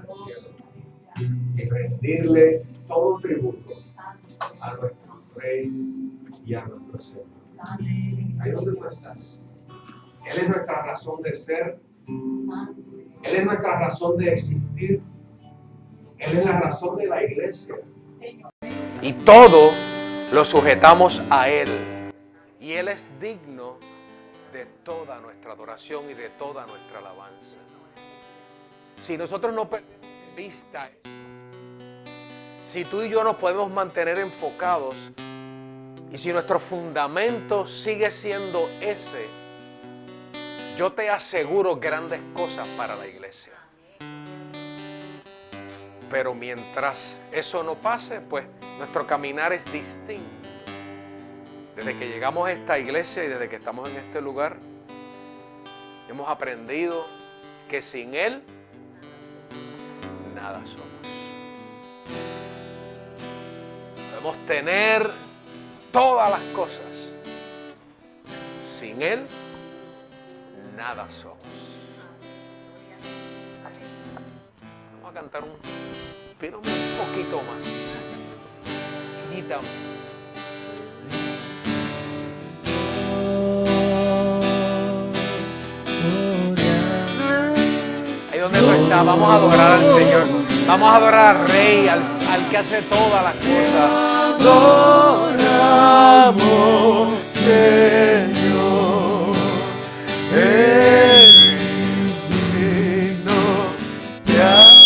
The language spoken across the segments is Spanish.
del cielo y rendirle todo tributo a nuestro Rey y a nuestro Señor. Ahí donde tú estás. Él es nuestra razón de ser. Él es nuestra razón de existir. Él es la razón de la iglesia. Y todo lo sujetamos a Él. Y Él es digno de toda nuestra adoración y de toda nuestra alabanza. Si nosotros no perdemos de vista, si tú y yo nos podemos mantener enfocados, y si nuestro fundamento sigue siendo ese, yo te aseguro grandes cosas para la iglesia. Pero mientras eso no pase, pues nuestro caminar es distinto. Desde que llegamos a esta iglesia y desde que estamos en este lugar, hemos aprendido que sin Él, nada somos. Podemos tener todas las cosas. Sin Él, nada somos. Vamos a cantar un poquito más. Guita. Ahí donde tú estás, vamos a adorar al Señor. Vamos a adorar al Rey, al que hace todas las cosas. Adoramos, Señor. Eres digno de alabar.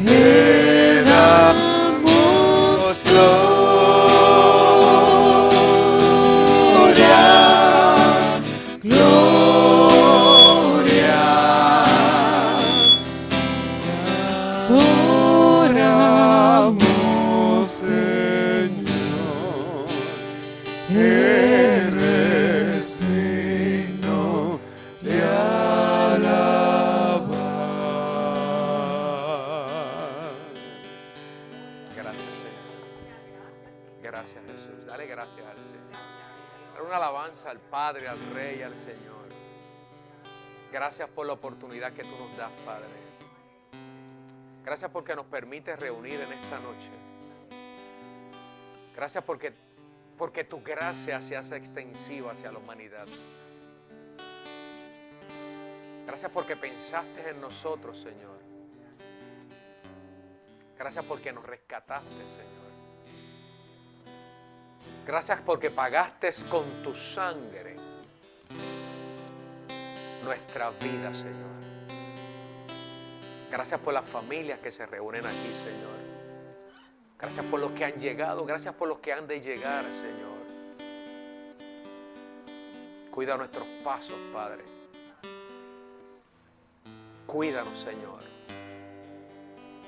Te damos gloria, gloria. Adoramos, Señor. Eres digno de alabar. Gracias, Señor. Gracias, Jesús. Dale gracias al Señor. Dale una alabanza al Padre, al Rey, al Señor. Gracias por la oportunidad que tú nos das, Padre. Gracias porque nos permites reunir en esta noche. Gracias porque tu gracia se hace extensiva hacia la humanidad. Gracias porque pensaste en nosotros, Señor. Gracias porque nos rescataste, Señor. Gracias porque pagaste con tu sangre nuestra vida, Señor. Gracias por las familias que se reúnen aquí, Señor. Gracias por los que han llegado, gracias por los que han de llegar, Señor. Cuida nuestros pasos, Padre. Cuídanos, Señor.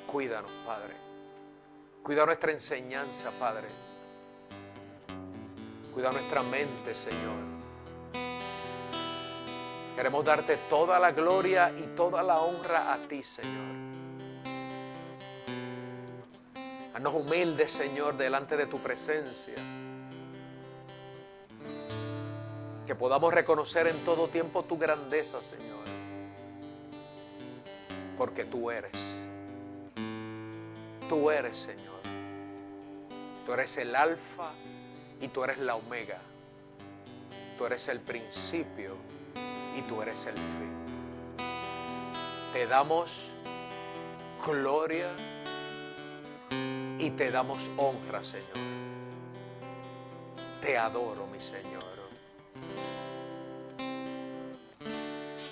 Cuídanos, Padre. Cuida nuestra enseñanza, Padre. Cuida nuestra mente, Señor. Queremos darte toda la gloria y toda la honra a ti, Señor. Haznos humildes, Señor, delante de tu presencia. Que podamos reconocer en todo tiempo tu grandeza, Señor. Porque tú eres. Tú eres, Señor. Tú eres el alfa y tú eres la omega. Tú eres el principio y tú eres el fin. Te damos gloria y te damos honra, Señor. Te adoro, mi Señor.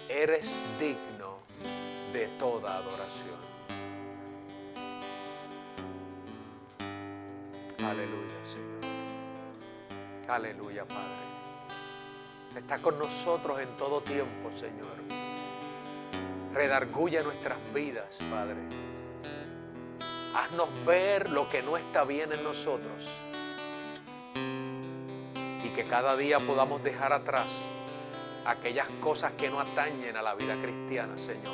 Eres digno de toda adoración. Aleluya, Señor. Aleluya, Padre. Está con nosotros en todo tiempo, Señor. Redarguye nuestras vidas, Padre. Haznos ver lo que no está bien en nosotros. Y que cada día podamos dejar atrás aquellas cosas que no atañen a la vida cristiana, Señor.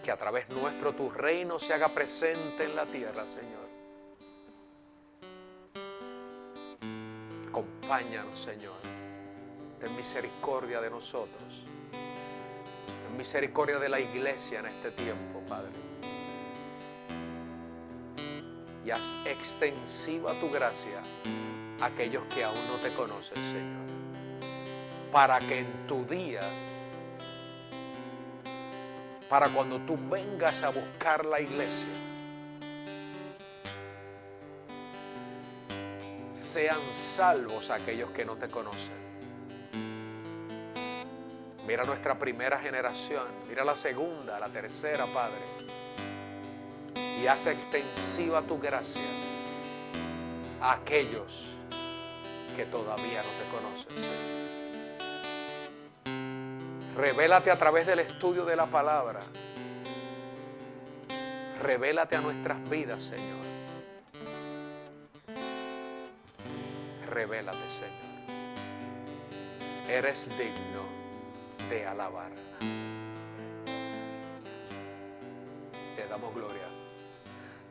Que a través nuestro tu reino se haga presente en la tierra, Señor. Acompáñanos, Señor. ten misericordia de nosotros. Ten misericordia de la iglesia en este tiempo, Padre. Y haz extensiva tu gracia a aquellos que aún no te conocen, Señor. Para que en tu día, para cuando tú vengas a buscar la iglesia, sean salvos aquellos que no te conocen. Mira nuestra primera generación, mira la segunda, la tercera, Padre. Y haz extensiva tu gracia a aquellos que todavía no te conocen, Señor. Revélate a través del estudio de la palabra. Revélate a nuestras vidas, Señor. Revélate, Señor. Eres digno de alabar. Te damos gloria.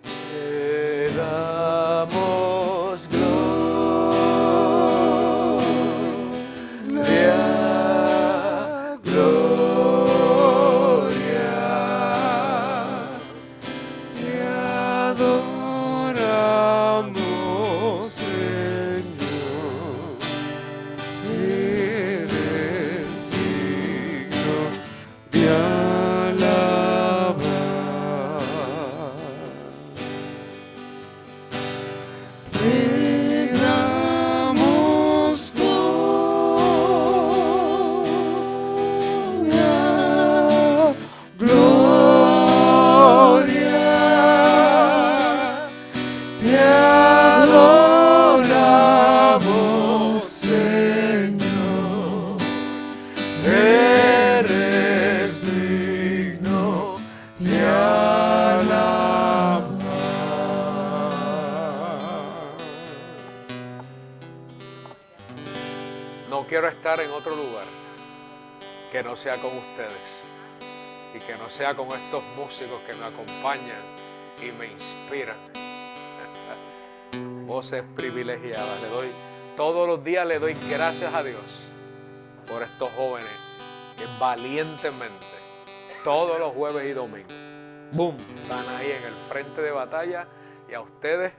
Te damos gloria, gloria. Te adoramos, Señor. Eres digno de alabar. Te damos gloria, gloria. Te adoramos, Señor. Eres digno de alabar. No quiero estar en otro lugar que no sea con ustedes y que no sea con estos músicos que me acompañan y me inspiran. Voces privilegiadas. Todos los días le doy gracias a Dios por estos jóvenes que valientemente, todos los jueves y domingos, ¡boom!, están ahí en el frente de batalla, y a ustedes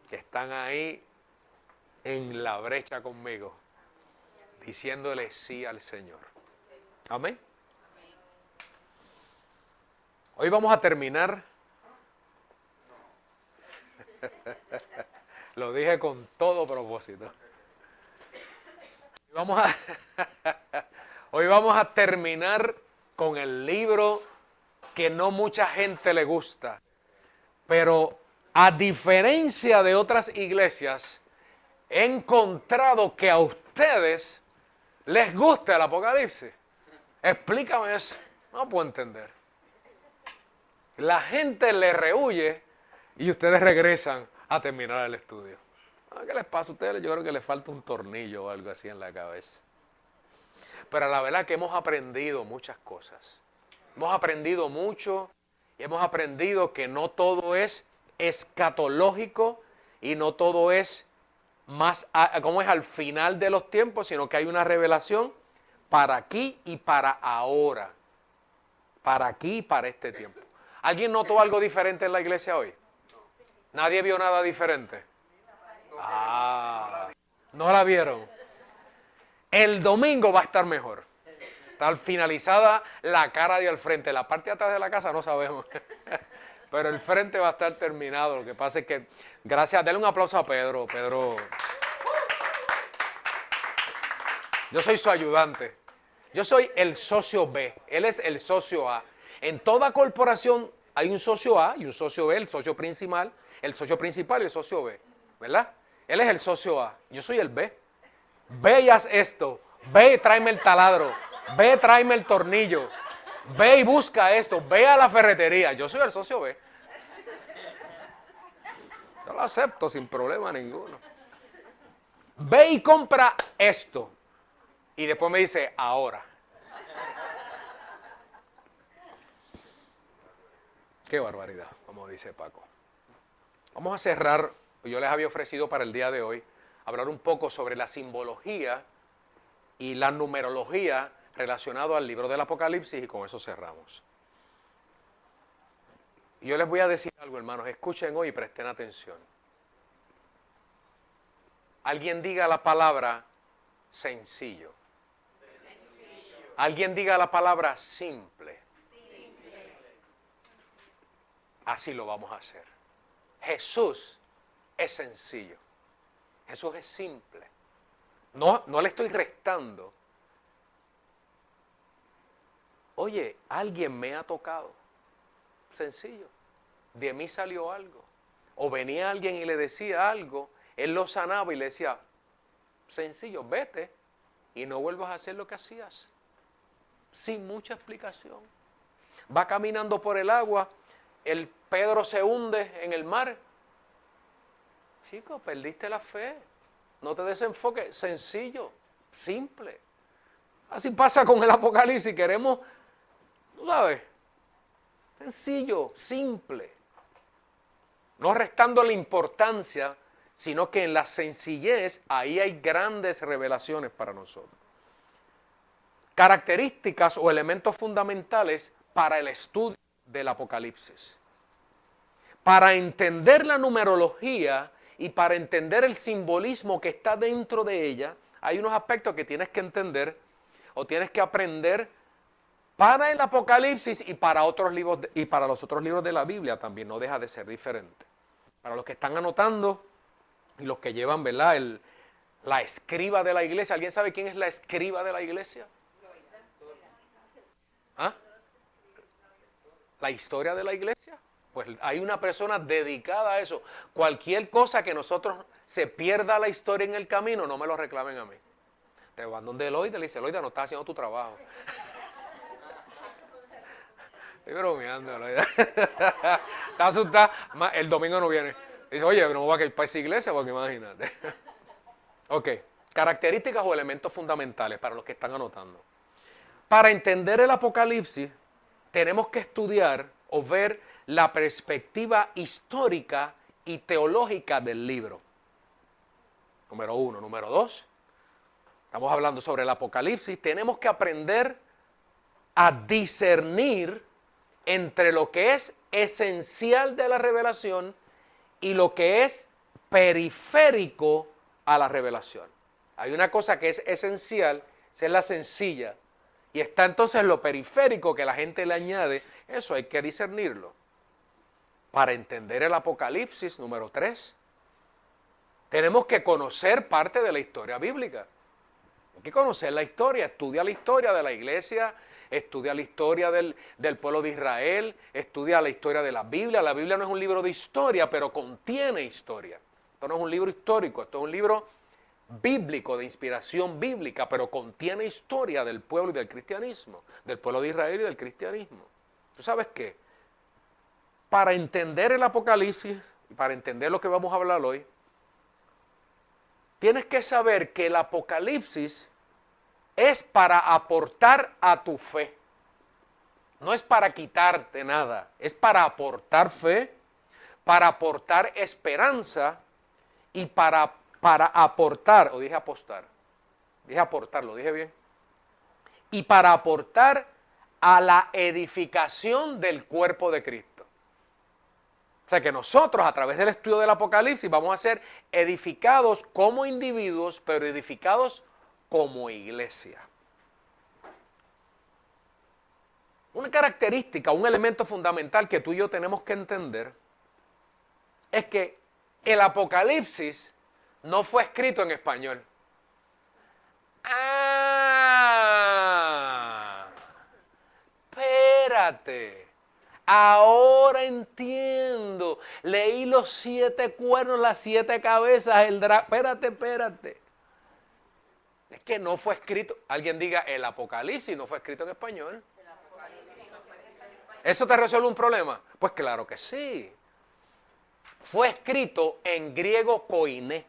que están ahí en la brecha conmigo, diciéndole sí al Señor. Amén. Hoy vamos a terminar. Lo dije con todo propósito. Hoy vamos a terminar con el libro que no mucha gente le gusta, pero a diferencia de otras iglesias, he encontrado que a ustedes les gusta el Apocalipsis. Explícame eso. No puedo entender. La gente le rehuye y ustedes regresan a terminar el estudio. ¿Qué les pasa a ustedes? Yo creo que les falta un tornillo o algo así en la cabeza. Pero la verdad que hemos aprendido muchas cosas. Hemos aprendido mucho y hemos aprendido que no todo es escatológico y no todo es más como es al final de los tiempos, sino que hay una revelación para aquí y para ahora. Para aquí y para este tiempo. ¿Alguien notó algo diferente en la iglesia hoy? ¿Nadie vio nada diferente? ¿No la vieron? El domingo va a estar mejor. Está finalizada la cara de al frente. La parte de atrás de la casa no sabemos. Pero el frente va a estar terminado. Lo que pasa es que, gracias, denle un aplauso a Pedro. Pedro. Yo soy su ayudante. Yo soy el socio B. Él es el socio A. En toda corporación hay un socio A y un socio B, el socio principal y el socio B. ¿Verdad? Él es el socio A. Yo soy el B. Ve y haz esto. Ve y tráeme el taladro. Ve y tráeme el tornillo. Ve y busca esto. Ve a la ferretería. Yo soy el socio B. Yo lo acepto sin problema ninguno. Ve y compra esto. Y después me dice, ahora. Qué barbaridad, como dice Paco. Vamos a cerrar. Yo les había ofrecido para el día de hoy hablar un poco sobre la simbología y la numerología relacionado al libro del Apocalipsis, y con eso cerramos. Y yo les voy a decir algo, hermanos, escuchen hoy y presten atención. Alguien diga la palabra sencillo. Alguien diga la palabra simple. Así lo vamos a hacer. Jesús es sencillo. Jesús es simple. No le estoy restando. Oye, alguien me ha tocado. Sencillo. De mí salió algo. O venía alguien y le decía algo, él lo sanaba y le decía, sencillo, vete y no vuelvas a hacer lo que hacías. Sin mucha explicación. Va caminando por el agua, el Pedro se hunde en el mar. Chico, perdiste la fe. No te desenfoques. Sencillo, simple. Así pasa con el Apocalipsis. Queremos, tú sabes, sencillo, simple. No restando la importancia, sino que en la sencillez ahí hay grandes revelaciones para nosotros. Características o elementos fundamentales para el estudio del Apocalipsis. Para entender la numerología y para entender el simbolismo que está dentro de ella, hay unos aspectos que tienes que entender o tienes que aprender para el Apocalipsis y para otros libros y para los otros libros de la Biblia también, no deja de ser diferente. Para los que están anotando y los que llevan, ¿verdad?, la escriba de la iglesia. ¿Alguien sabe quién es la escriba de la iglesia? ¿Ah? ¿La historia de la iglesia? Pues hay una persona dedicada a eso. Cualquier cosa que nosotros se pierda la historia en el camino, no me lo reclamen a mí. Te van donde Eloida, le dice, Eloida, no estás haciendo tu trabajo. Estoy bromeando, Eloida. Está asustada. El domingo no viene. Dice, oye, no voy a ir para esa iglesia porque imagínate. Ok, características o elementos fundamentales para los que están anotando. Para entender el Apocalipsis, tenemos que estudiar o ver la perspectiva histórica y teológica del libro. Número 1. Número 2, estamos hablando sobre el Apocalipsis. Tenemos que aprender a discernir entre lo que es esencial de la revelación y lo que es periférico a la revelación. Hay una cosa que es esencial, esa es la sencilla, y está entonces lo periférico que la gente le añade. Eso hay que discernirlo. Para entender el Apocalipsis, número 3, tenemos que conocer parte de la historia bíblica. Hay que conocer la historia, estudia la historia de la iglesia, estudia la historia del pueblo de Israel, estudia la historia de la Biblia. La Biblia no es un libro de historia, pero contiene historia. Esto no es un libro histórico, esto es un libro bíblico, de inspiración bíblica, pero contiene historia del pueblo y del cristianismo, del pueblo de Israel y del cristianismo. ¿Tú sabes qué? Para entender el Apocalipsis y para entender lo que vamos a hablar hoy, tienes que saber que el Apocalipsis es para aportar a tu fe. No es para quitarte nada, es para aportar fe, para aportar esperanza y para aportar, o dije apostar, dije aportar, lo dije bien, y para aportar a la edificación del cuerpo de Cristo. O sea que nosotros a través del estudio del Apocalipsis vamos a ser edificados como individuos, pero edificados como iglesia. Una característica, un elemento fundamental que tú y yo tenemos que entender es que el Apocalipsis no fue escrito en español. Ah, espérate. Ahora entiendo. Leí los 7 cuernos, las 7 cabezas, el dragón. Espérate. Es que no fue escrito. Alguien diga, el Apocalipsis no fue escrito en español. ¿Eso te resuelve un problema? Pues claro que sí. Fue escrito en griego koiné,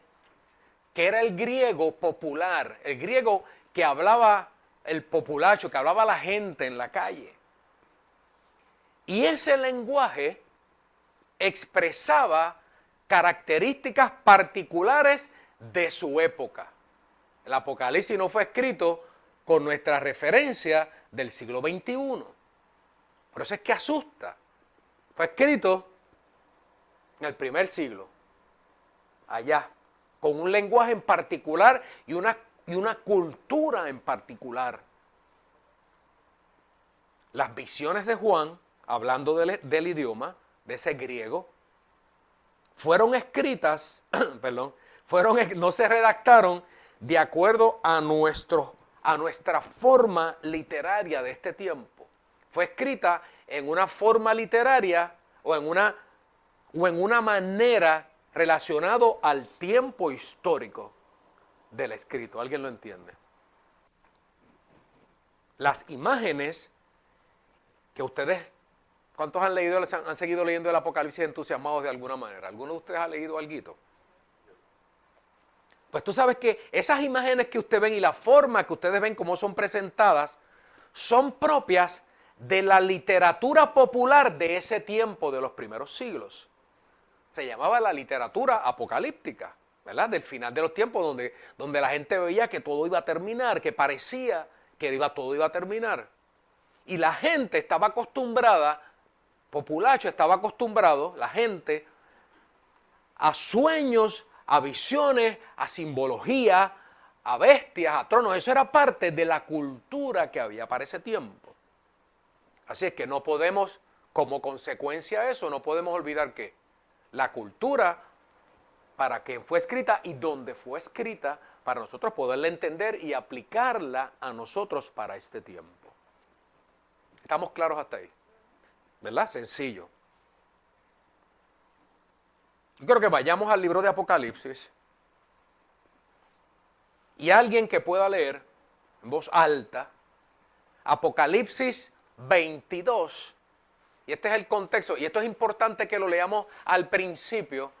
que era el griego popular, el griego que hablaba el populacho, que hablaba la gente en la calle. Y ese lenguaje expresaba características particulares de su época. El Apocalipsis no fue escrito con nuestra referencia del siglo XXI. Por eso es que asusta. Fue escrito en el primer siglo, allá, con un lenguaje en particular y una cultura en particular. Las visiones de Juan, hablando del idioma, de ese griego, fueron escritas, perdón, no se redactaron de acuerdo a nuestra forma literaria de este tiempo. Fue escrita en una forma literaria o en una manera relacionado al tiempo histórico del escrito. ¿Alguien lo entiende? Las imágenes que ustedes, ¿cuántos han seguido leyendo el Apocalipsis entusiasmados de alguna manera? ¿Alguno de ustedes ha leído algo? Pues tú sabes que esas imágenes que ustedes ven y la forma que ustedes ven cómo son presentadas son propias de la literatura popular de ese tiempo de los primeros siglos. Se llamaba la literatura apocalíptica, ¿verdad? Del final de los tiempos, donde la gente veía que todo iba a terminar, que parecía que todo iba a terminar. Y la gente estaba acostumbrada, populacho estaba acostumbrado, la gente, a sueños, a visiones, a simbología, a bestias, a tronos. Eso era parte de la cultura que había para ese tiempo. Así es que no podemos, como consecuencia de eso, no podemos olvidar que la cultura, para quien fue escrita y dónde fue escrita, para nosotros poderla entender y aplicarla a nosotros para este tiempo. ¿Estamos claros hasta ahí? ¿Verdad? Sencillo. Yo creo que vayamos al libro de Apocalipsis y alguien que pueda leer en voz alta Apocalipsis 22. Y este es el contexto, y esto es importante que lo leamos al principio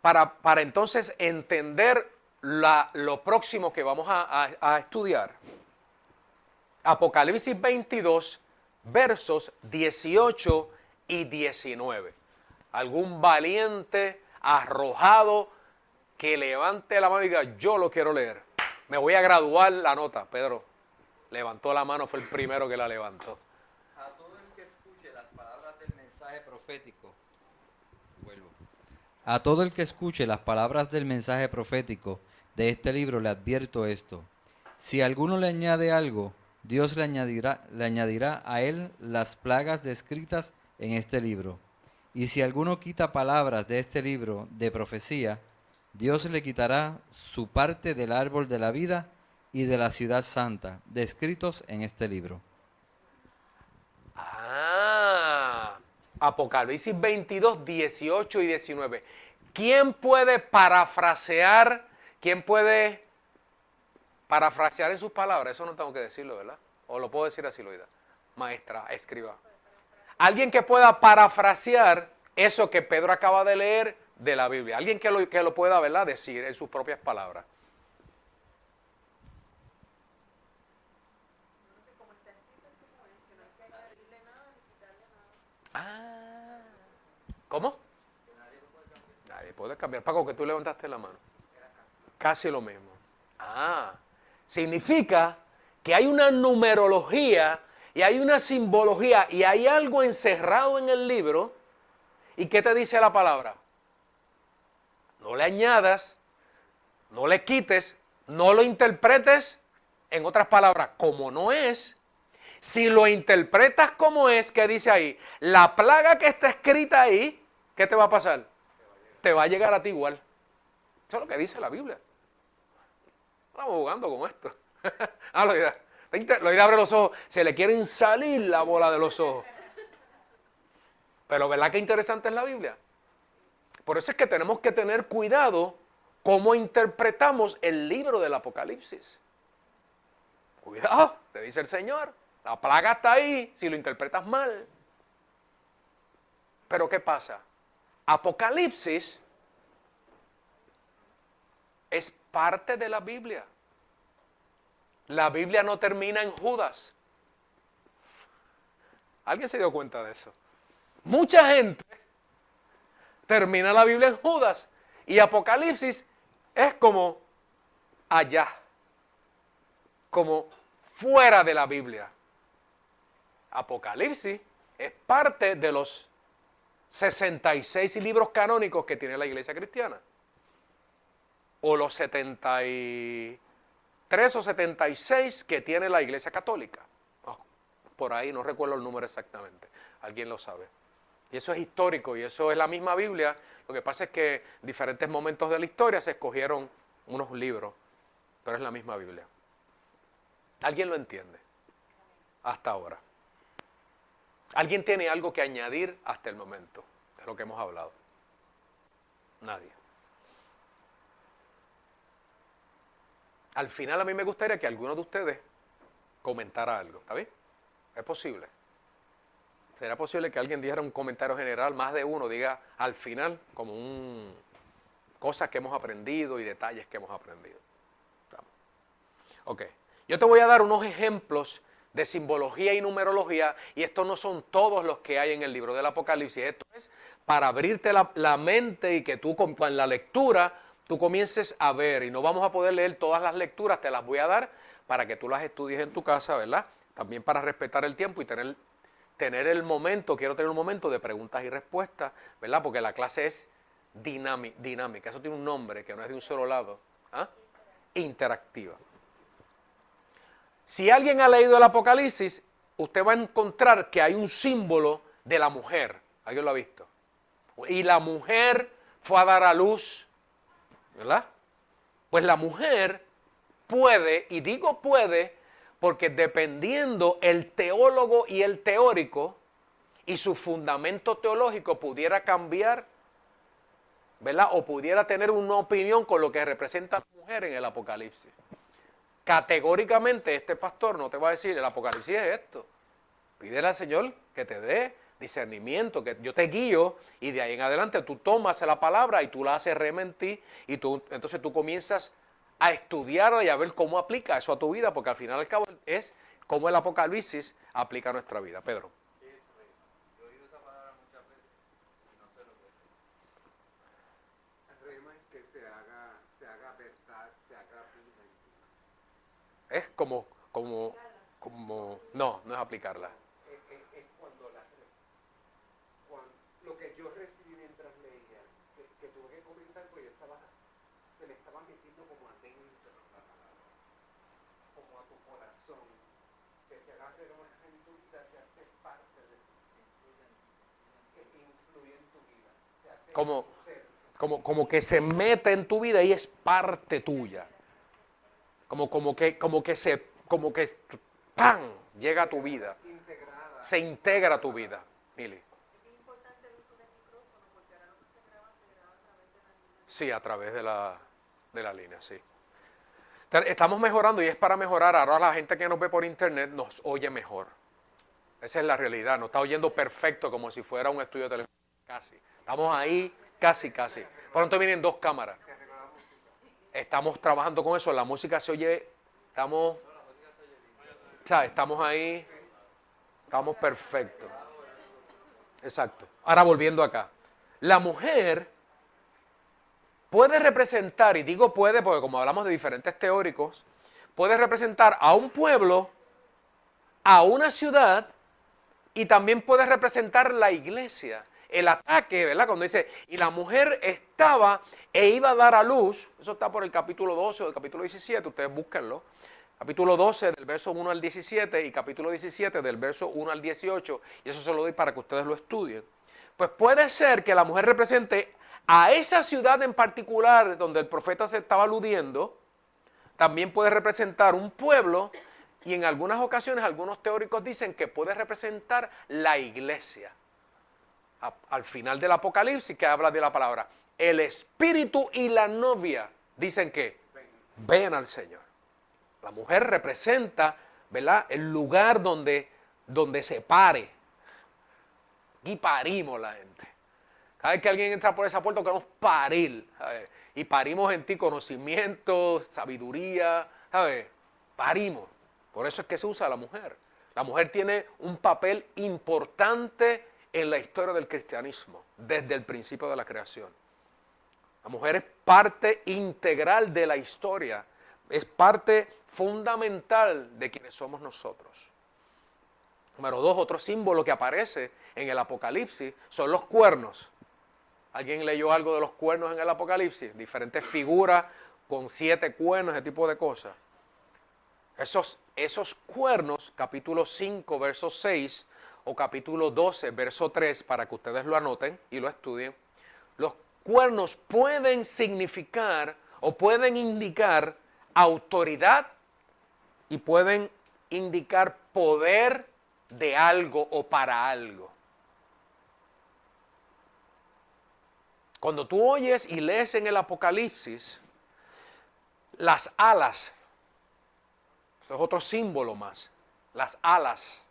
para entonces entender lo próximo que vamos a estudiar. Apocalipsis 22, versos 18 y 19. Algún valiente, arrojado, que levante la mano y diga, yo lo quiero leer. Me voy a graduar la nota. Pedro levantó la mano, fue el primero que la levantó. A todo el que escuche las palabras del mensaje profético, A todo el que escuche las palabras del mensaje profético de este libro le advierto esto. Si alguno le añade algo, Dios le añadirá a él las plagas descritas en este libro. Y si alguno quita palabras de este libro de profecía, Dios le quitará su parte del árbol de la vida y de la ciudad santa, descritos en este libro. Apocalipsis 22, 18 y 19. ¿Quién puede parafrasear? ¿Quién puede parafrasear en sus palabras? Eso no tengo que decirlo, ¿verdad? O lo puedo decir así, Loida. Maestra, escriba. Alguien que pueda parafrasear eso que Pedro acaba de leer de la Biblia. Alguien que lo pueda, ¿verdad?, decir en sus propias palabras. ¿Cómo? Nadie puede cambiar. Paco, que tú levantaste la mano. Casi lo mismo. Significa que hay una numerología y hay una simbología y hay algo encerrado en el libro. ¿Y qué te dice la palabra? No le añadas, no le quites, no lo interpretes, en otras palabras, como no es. Si lo interpretas como es, ¿qué dice ahí? La plaga que está escrita ahí, ¿qué te va a pasar? Te va a llegar a ti igual. Eso es lo que dice la Biblia. Estamos jugando con esto. Loida abre los ojos, se le quieren salir la bola de los ojos. Pero ¿verdad qué interesante es la Biblia? Por eso es que tenemos que tener cuidado cómo interpretamos el libro del Apocalipsis. Cuidado, te dice el Señor. La plaga está ahí si lo interpretas mal. Pero ¿qué pasa? Apocalipsis es parte de la Biblia. La Biblia no termina en Judas. ¿Alguien se dio cuenta de eso? Mucha gente termina la Biblia en Judas y Apocalipsis es como allá, como fuera de la Biblia. Apocalipsis es parte de los 66 libros canónicos que tiene la iglesia cristiana. O los 73 o 76 que tiene la iglesia católica. Oh, por ahí no recuerdo el número exactamente. Alguien lo sabe. Y eso es histórico y eso es la misma Biblia. Lo que pasa es que en diferentes momentos de la historia se escogieron unos libros, pero es la misma Biblia. ¿Alguien lo entiende? Hasta ahora. ¿Alguien tiene algo que añadir hasta el momento de lo que hemos hablado? Nadie. Al final a mí me gustaría que alguno de ustedes comentara algo. ¿Está bien? ¿Es posible? ¿Será posible que alguien dijera un comentario general, más de uno diga al final como cosas que hemos aprendido y detalles que hemos aprendido? Ok. Yo te voy a dar unos ejemplos de simbología y numerología, y estos no son todos los que hay en el libro del Apocalipsis. Esto es para abrirte la mente y que tú con la lectura tú comiences a ver, y no vamos a poder leer todas las lecturas, te las voy a dar para que tú las estudies en tu casa, ¿verdad? También para respetar el tiempo y tener el momento, quiero tener un momento de preguntas y respuestas, ¿verdad? Porque la clase es dinámica, eso tiene un nombre que no es de un solo lado, ¿ah? Interactiva. Si alguien ha leído el Apocalipsis, usted va a encontrar que hay un símbolo de la mujer. ¿Alguien lo ha visto? Y la mujer fue a dar a luz, ¿verdad? Pues la mujer puede, y digo puede, porque dependiendo el teólogo y el teórico y su fundamento teológico pudiera cambiar, ¿verdad? O pudiera tener una opinión con lo que representa la mujer en el Apocalipsis. Categóricamente este pastor no te va a decir el Apocalipsis es esto. Pídele al Señor que te dé discernimiento, que yo te guío y de ahí en adelante tú tomas la palabra y tú la haces rema en ti y entonces tú comienzas a estudiarla y a ver cómo aplica eso a tu vida, porque al final y al cabo es cómo el Apocalipsis aplica a nuestra vida. Pedro. Yo he oído esa palabra muchas veces y no sé lo que es. Rema es que se haga verdad, se haga vida en ti. Es como, no es aplicarla. Es cuando lo que yo recibí mientras leía, que tuve que comentar porque se me estaba metiendo como adentro la palabra, como a tu corazón, que se haga rema en tu vida, se hace parte de ti, que influye en tu vida, se hace Como, tu ser. como que se mete en tu vida y es parte tuya. Como que ¡pam! Llega a tu vida. Integrada. Se integra a tu vida. Mili. Sí, a través de la línea, sí. Estamos mejorando y es para mejorar. Ahora la gente que nos ve por internet nos oye mejor. Esa es la realidad. Nos está oyendo perfecto como si fuera un estudio de televisión. Casi. Estamos ahí, casi. Pronto vienen 2 cámaras. Estamos trabajando con eso. La música se oye. Estamos ahí. Estamos perfectos. Exacto. Ahora volviendo acá. La mujer puede representar, y digo puede porque como hablamos de diferentes teóricos, puede representar a un pueblo, a una ciudad, y también puede representar la iglesia. El ataque, ¿verdad? Cuando dice, y la mujer estaba e iba a dar a luz, eso está por el capítulo 12 o el capítulo 17, ustedes búsquenlo. Capítulo 12 del verso 1 al 17 y capítulo 17 del verso 1 al 18, y eso se lo doy para que ustedes lo estudien. Pues puede ser que la mujer represente a esa ciudad en particular donde el profeta se estaba aludiendo, también puede representar un pueblo, y en algunas ocasiones algunos teóricos dicen que puede representar la iglesia. Al final del Apocalipsis, que habla de la palabra, el espíritu y la novia dicen que ven al Señor. La mujer representa, ¿verdad?, el lugar donde se pare. Aquí parimos la gente. Cada vez que alguien entra por esa puerta queremos parir, ¿sabes? Y parimos en ti conocimiento, sabiduría, ¿sabes? Parimos. Por eso es que se usa a la mujer. La mujer tiene un papel importante en la historia del cristianismo, desde el principio de la creación. La mujer es parte integral de la historia, Es parte fundamental de quienes somos nosotros. Número 2, otro símbolo que aparece en el Apocalipsis son los cuernos. ¿Alguien leyó algo de los cuernos en el Apocalipsis? Diferentes figuras con 7 cuernos, ese tipo de cosas. Esos cuernos, capítulo 5, verso 6, o capítulo 12, verso 3, para que ustedes lo anoten y lo estudien. Los cuernos pueden significar o pueden indicar autoridad y pueden indicar poder de algo o para algo. Cuando tú oyes y lees en el Apocalipsis las alas, eso es otro símbolo más, las alas.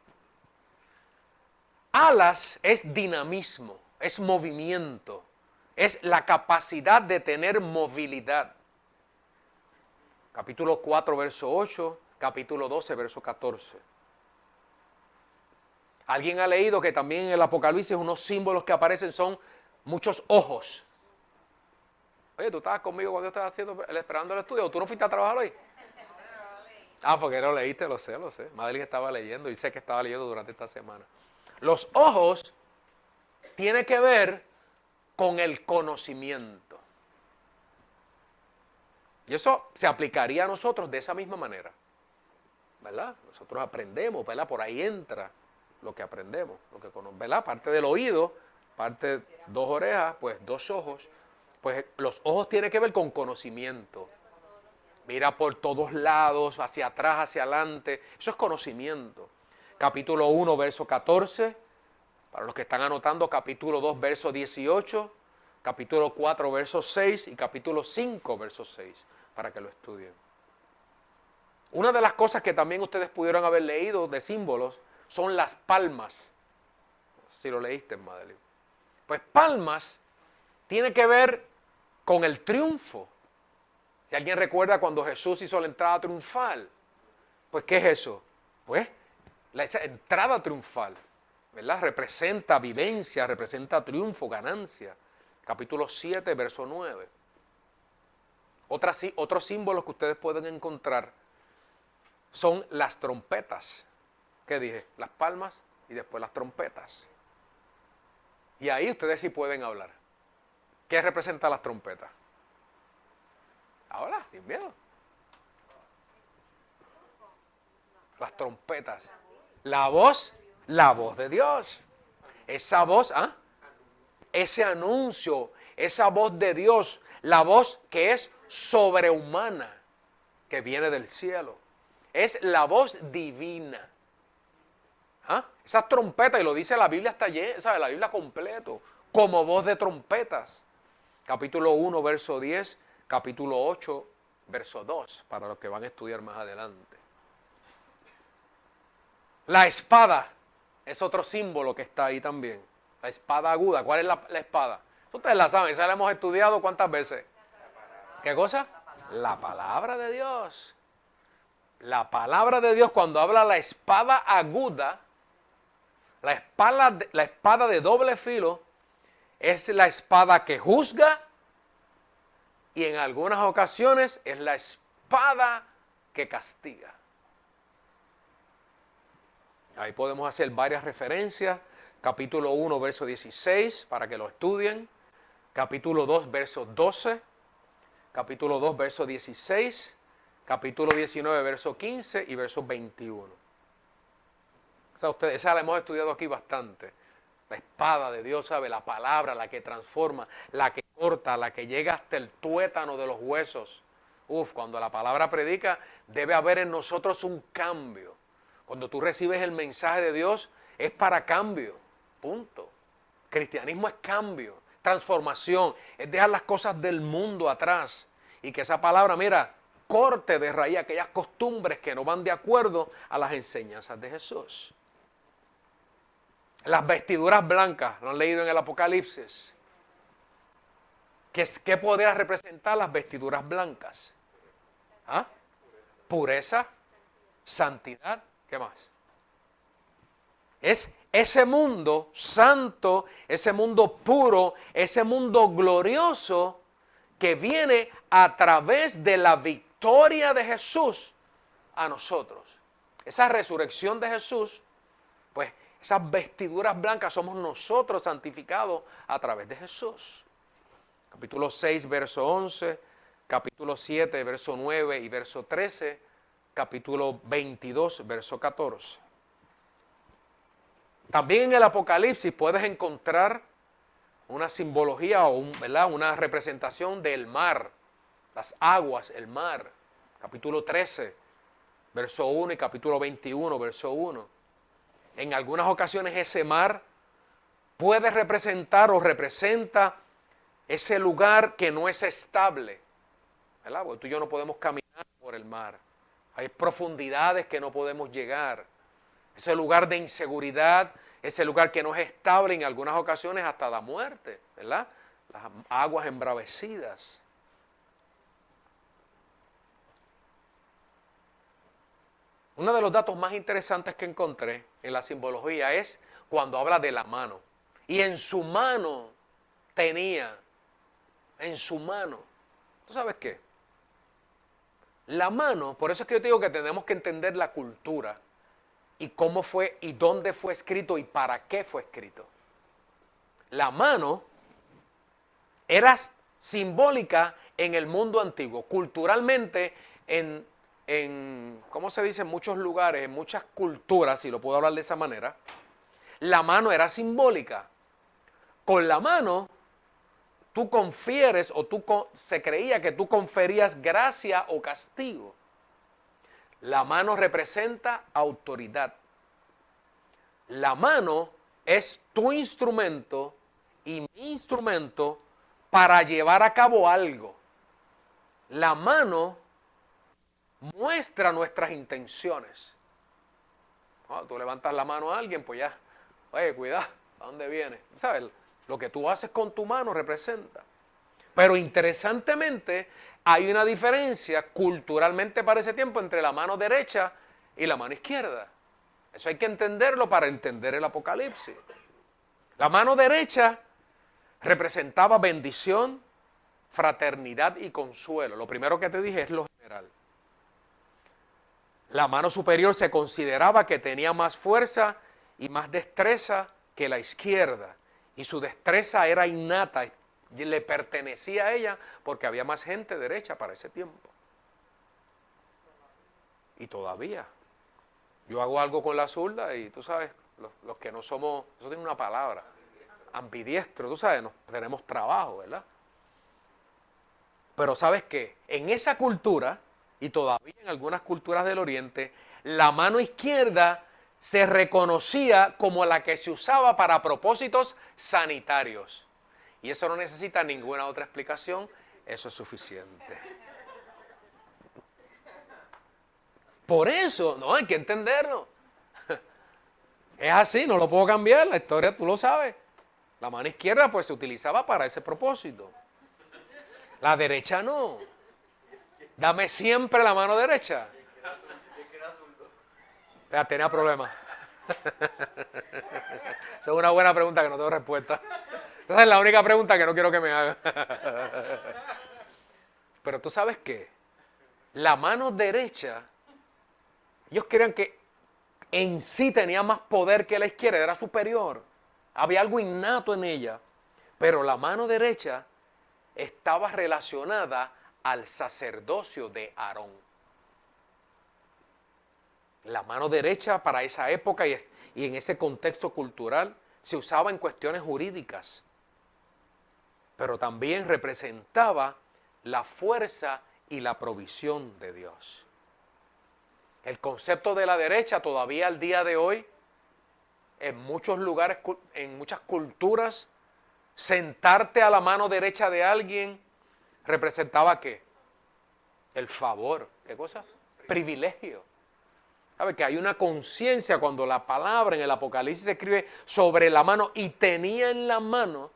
Alas es dinamismo, es movimiento, es la capacidad de tener movilidad. Capítulo 4, verso 8, capítulo 12, verso 14. Alguien ha leído que también en el Apocalipsis unos símbolos que aparecen son muchos ojos. Oye, ¿tú estabas conmigo cuando yo estaba esperando el estudio? ¿O tú no fuiste a trabajar hoy? Ah, porque no leíste, lo sé. Madeline estaba leyendo y sé que estaba leyendo durante esta semana. Los ojos tienen que ver con el conocimiento. Y eso se aplicaría a nosotros de esa misma manera, ¿verdad? Nosotros aprendemos, ¿verdad? Por ahí entra lo que aprendemos, lo que conocemos, ¿verdad? Parte del oído, parte 2 orejas, pues 2 ojos. Pues los ojos tienen que ver con conocimiento. Mira por todos lados, hacia atrás, hacia adelante. Eso es conocimiento. Capítulo 1, verso 14. Para los que están anotando, capítulo 2, verso 18. Capítulo 4, verso 6. Y capítulo 5, verso 6. Para que lo estudien. Una de las cosas que también ustedes pudieron haber leído de símbolos son las palmas. Si lo leíste, Madeline. Pues palmas tiene que ver con el triunfo. Si alguien recuerda cuando Jesús hizo la entrada triunfal, pues ¿qué es eso? Pues esa entrada triunfal, ¿verdad? Representa vivencia, representa triunfo, ganancia. Capítulo 7, verso 9. Otros símbolos que ustedes pueden encontrar son las trompetas. ¿Qué dije? Las palmas y después las trompetas. Y ahí ustedes sí pueden hablar. ¿Qué representa las trompetas? Ahora, sin miedo. Las trompetas. La voz de Dios. Esa voz, ese anuncio, esa voz de Dios, la voz que es sobrehumana, que viene del cielo. Es la voz divina. Esas trompetas, y lo dice la Biblia, está llena, ¿sabe? La Biblia completo, como voz de trompetas. Capítulo 1, verso 10, capítulo 8, verso 2, para los que van a estudiar más adelante. La espada es otro símbolo que está ahí también. La espada aguda. ¿Cuál es la espada? Ustedes la saben, esa la hemos estudiado ¿cuántas veces? ¿Qué cosa? La palabra de Dios. La palabra de Dios, cuando habla la espada aguda, la espada de doble filo, es la espada que juzga y en algunas ocasiones es la espada que castiga. Ahí podemos hacer varias referencias. Capítulo 1, verso 16, para que lo estudien. Capítulo 2, verso 12. Capítulo 2, verso 16. Capítulo 19, verso 15 y verso 21. Esa la hemos estudiado aquí bastante. La espada de Dios, ¿sabe? La palabra, la que transforma, la que corta, la que llega hasta el tuétano de los huesos. Cuando la palabra predica, debe haber en nosotros un cambio. Cuando tú recibes el mensaje de Dios, es para cambio. Punto. Cristianismo es cambio, transformación, es dejar las cosas del mundo atrás. Y que esa palabra, mira, corte de raíz aquellas costumbres que no van de acuerdo a las enseñanzas de Jesús. Las vestiduras blancas, lo han leído en el Apocalipsis. ¿Qué podría representar las vestiduras blancas? Pureza, santidad, ¿qué más? Es ese mundo santo, ese mundo puro, ese mundo glorioso que viene a través de la victoria victoria de Jesús a nosotros. Esa resurrección de Jesús, pues esas vestiduras blancas somos nosotros santificados a través de Jesús. Capítulo 6, verso 11, capítulo 7, verso 9 y verso 13, capítulo 22, verso 14. También en el Apocalipsis puedes encontrar una simbología o ¿verdad? Una representación del mar, las aguas, el mar. Capítulo 13, verso 1 y capítulo 21, verso 1. En algunas ocasiones ese mar puede representar o representa ese lugar que no es estable, ¿verdad? Porque tú y yo no podemos caminar por el mar. Hay profundidades que no podemos llegar. Ese lugar de inseguridad, ese lugar que no es estable, en algunas ocasiones hasta da muerte, ¿verdad? Las aguas embravecidas. Uno de los datos más interesantes que encontré en la simbología es cuando habla de la mano. Y en su mano tenía, en su mano. ¿Tú sabes qué? La mano, por eso es que yo te digo que tenemos que entender la cultura y cómo fue y dónde fue escrito y para qué fue escrito. La mano era simbólica en el mundo antiguo, culturalmente ¿cómo se dice? En muchos lugares, en muchas culturas, si lo puedo hablar de esa manera, la mano era simbólica. Con la mano, tú confieres o se creía que tú conferías gracia o castigo. La mano representa autoridad. La mano es tu instrumento y mi instrumento para llevar a cabo algo. La mano muestra nuestras intenciones. Cuando tú levantas la mano a alguien, pues ya, oye, cuidado, ¿a dónde viene? ¿Sabes? Lo que tú haces con tu mano representa. Pero interesantemente, hay una diferencia culturalmente para ese tiempo entre la mano derecha y la mano izquierda. Eso hay que entenderlo para entender el Apocalipsis. La mano derecha representaba bendición, fraternidad y consuelo. Lo primero que te dije es lo general. La mano superior se consideraba que tenía más fuerza y más destreza que la izquierda. Y su destreza era innata, y le pertenecía a ella porque había más gente derecha para ese tiempo. Y todavía. Yo hago algo con la zurda y tú sabes, los que no somos, eso tiene una palabra, ambidiestro, tú sabes, tenemos trabajo, ¿verdad? Pero ¿sabes qué? En esa cultura, y todavía en algunas culturas del Oriente, la mano izquierda se reconocía como la que se usaba para propósitos sanitarios. Y eso no necesita ninguna otra explicación, eso es suficiente. Por eso, no, hay que entenderlo. Es así, no lo puedo cambiar, la historia tú lo sabes. La mano izquierda pues se utilizaba para ese propósito. La derecha no. Dame siempre la mano derecha. Ya tenía problemas. Esa es una buena pregunta que no tengo respuesta. Esa es la única pregunta que no quiero que me hagan. Pero tú sabes qué, la mano derecha, ellos creían que en sí tenía más poder que la izquierda, era superior. Había algo innato en ella. Pero la mano derecha estaba relacionada al sacerdocio de Aarón. La mano derecha para esa época y en ese contexto cultural se usaba en cuestiones jurídicas, pero también representaba la fuerza y la provisión de Dios. El concepto de la derecha todavía al día de hoy, en muchos lugares, en muchas culturas, sentarte a la mano derecha de alguien representaba ¿qué? El favor. ¿Qué cosa? Privilegio. ¿Sabe que hay una conciencia cuando la palabra en el Apocalipsis se escribe sobre la mano y tenía en la mano?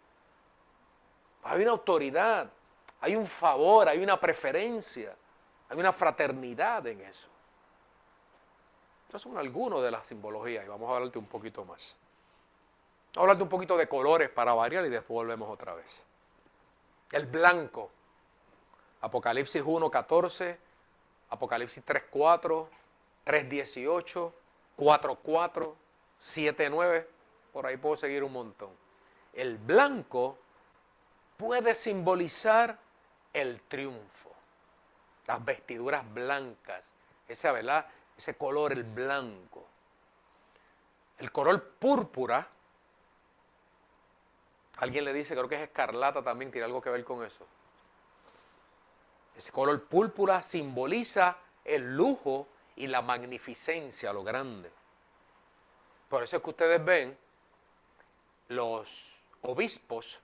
Hay una autoridad, hay un favor, hay una preferencia, hay una fraternidad en eso. Estos son algunos de las simbologías y vamos a hablarte un poquito más. Vamos a hablarte un poquito de colores para variar y después volvemos otra vez. El blanco. Apocalipsis 1:14 Apocalipsis 3:4, 3:18, 4:4, 7:9, por ahí puedo seguir un montón. El blanco puede simbolizar el triunfo, las vestiduras blancas, esa, ¿verdad? Ese color, el blanco. El color púrpura, alguien le dice, creo que es escarlata también, tiene algo que ver con eso. Ese color púrpura simboliza el lujo y la magnificencia, lo grande. Por eso es que ustedes ven, los obispos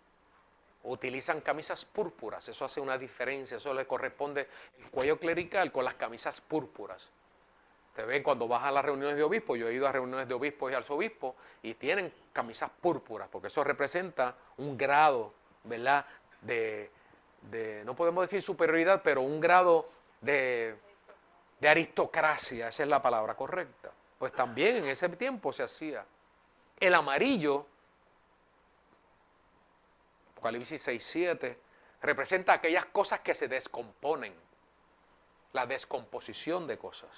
utilizan camisas púrpuras, eso hace una diferencia, eso le corresponde el cuello clerical con las camisas púrpuras. Te ven cuando vas a las reuniones de obispos, yo he ido a reuniones de obispos y arzobispos y tienen camisas púrpuras, porque eso representa un grado, ¿verdad? No podemos decir superioridad, pero un grado de aristocracia, esa es la palabra correcta. Pues también en ese tiempo se hacía. El amarillo, Apocalipsis 6:7, representa aquellas cosas que se descomponen, la descomposición de cosas.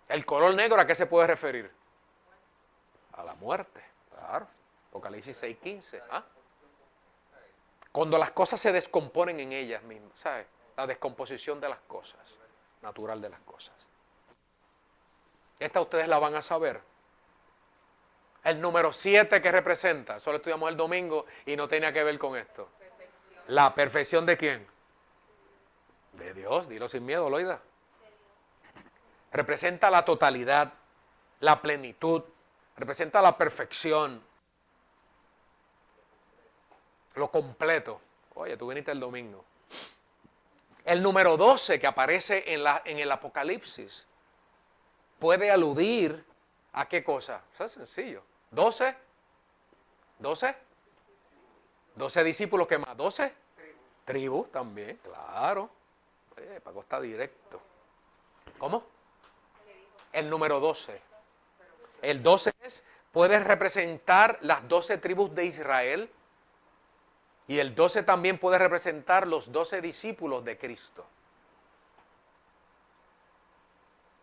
El color negro, ¿a qué se puede referir? A la muerte, claro. Apocalipsis 6:15. ¿Ah? Cuando las cosas se descomponen en ellas mismas, ¿sabes? La descomposición de las cosas, natural de las cosas. Esta ustedes la van a saber. El número 7 que representa, solo estudiamos el domingo y no tenía que ver con esto. ¿La perfección de quién? De Dios, dilo sin miedo, Loida. Representa la totalidad, la plenitud, representa la perfección, lo completo. Oye, tú viniste el domingo. El número 12 que aparece en el Apocalipsis puede aludir a qué cosa. Eso es sencillo. 12 discípulos, ¿qué más? 12 tribus también, claro. Oye, Paco está directo. ¿Cómo? El número 12. El 12 puede representar las 12 tribus de Israel. Y el 12 también puede representar los 12 discípulos de Cristo.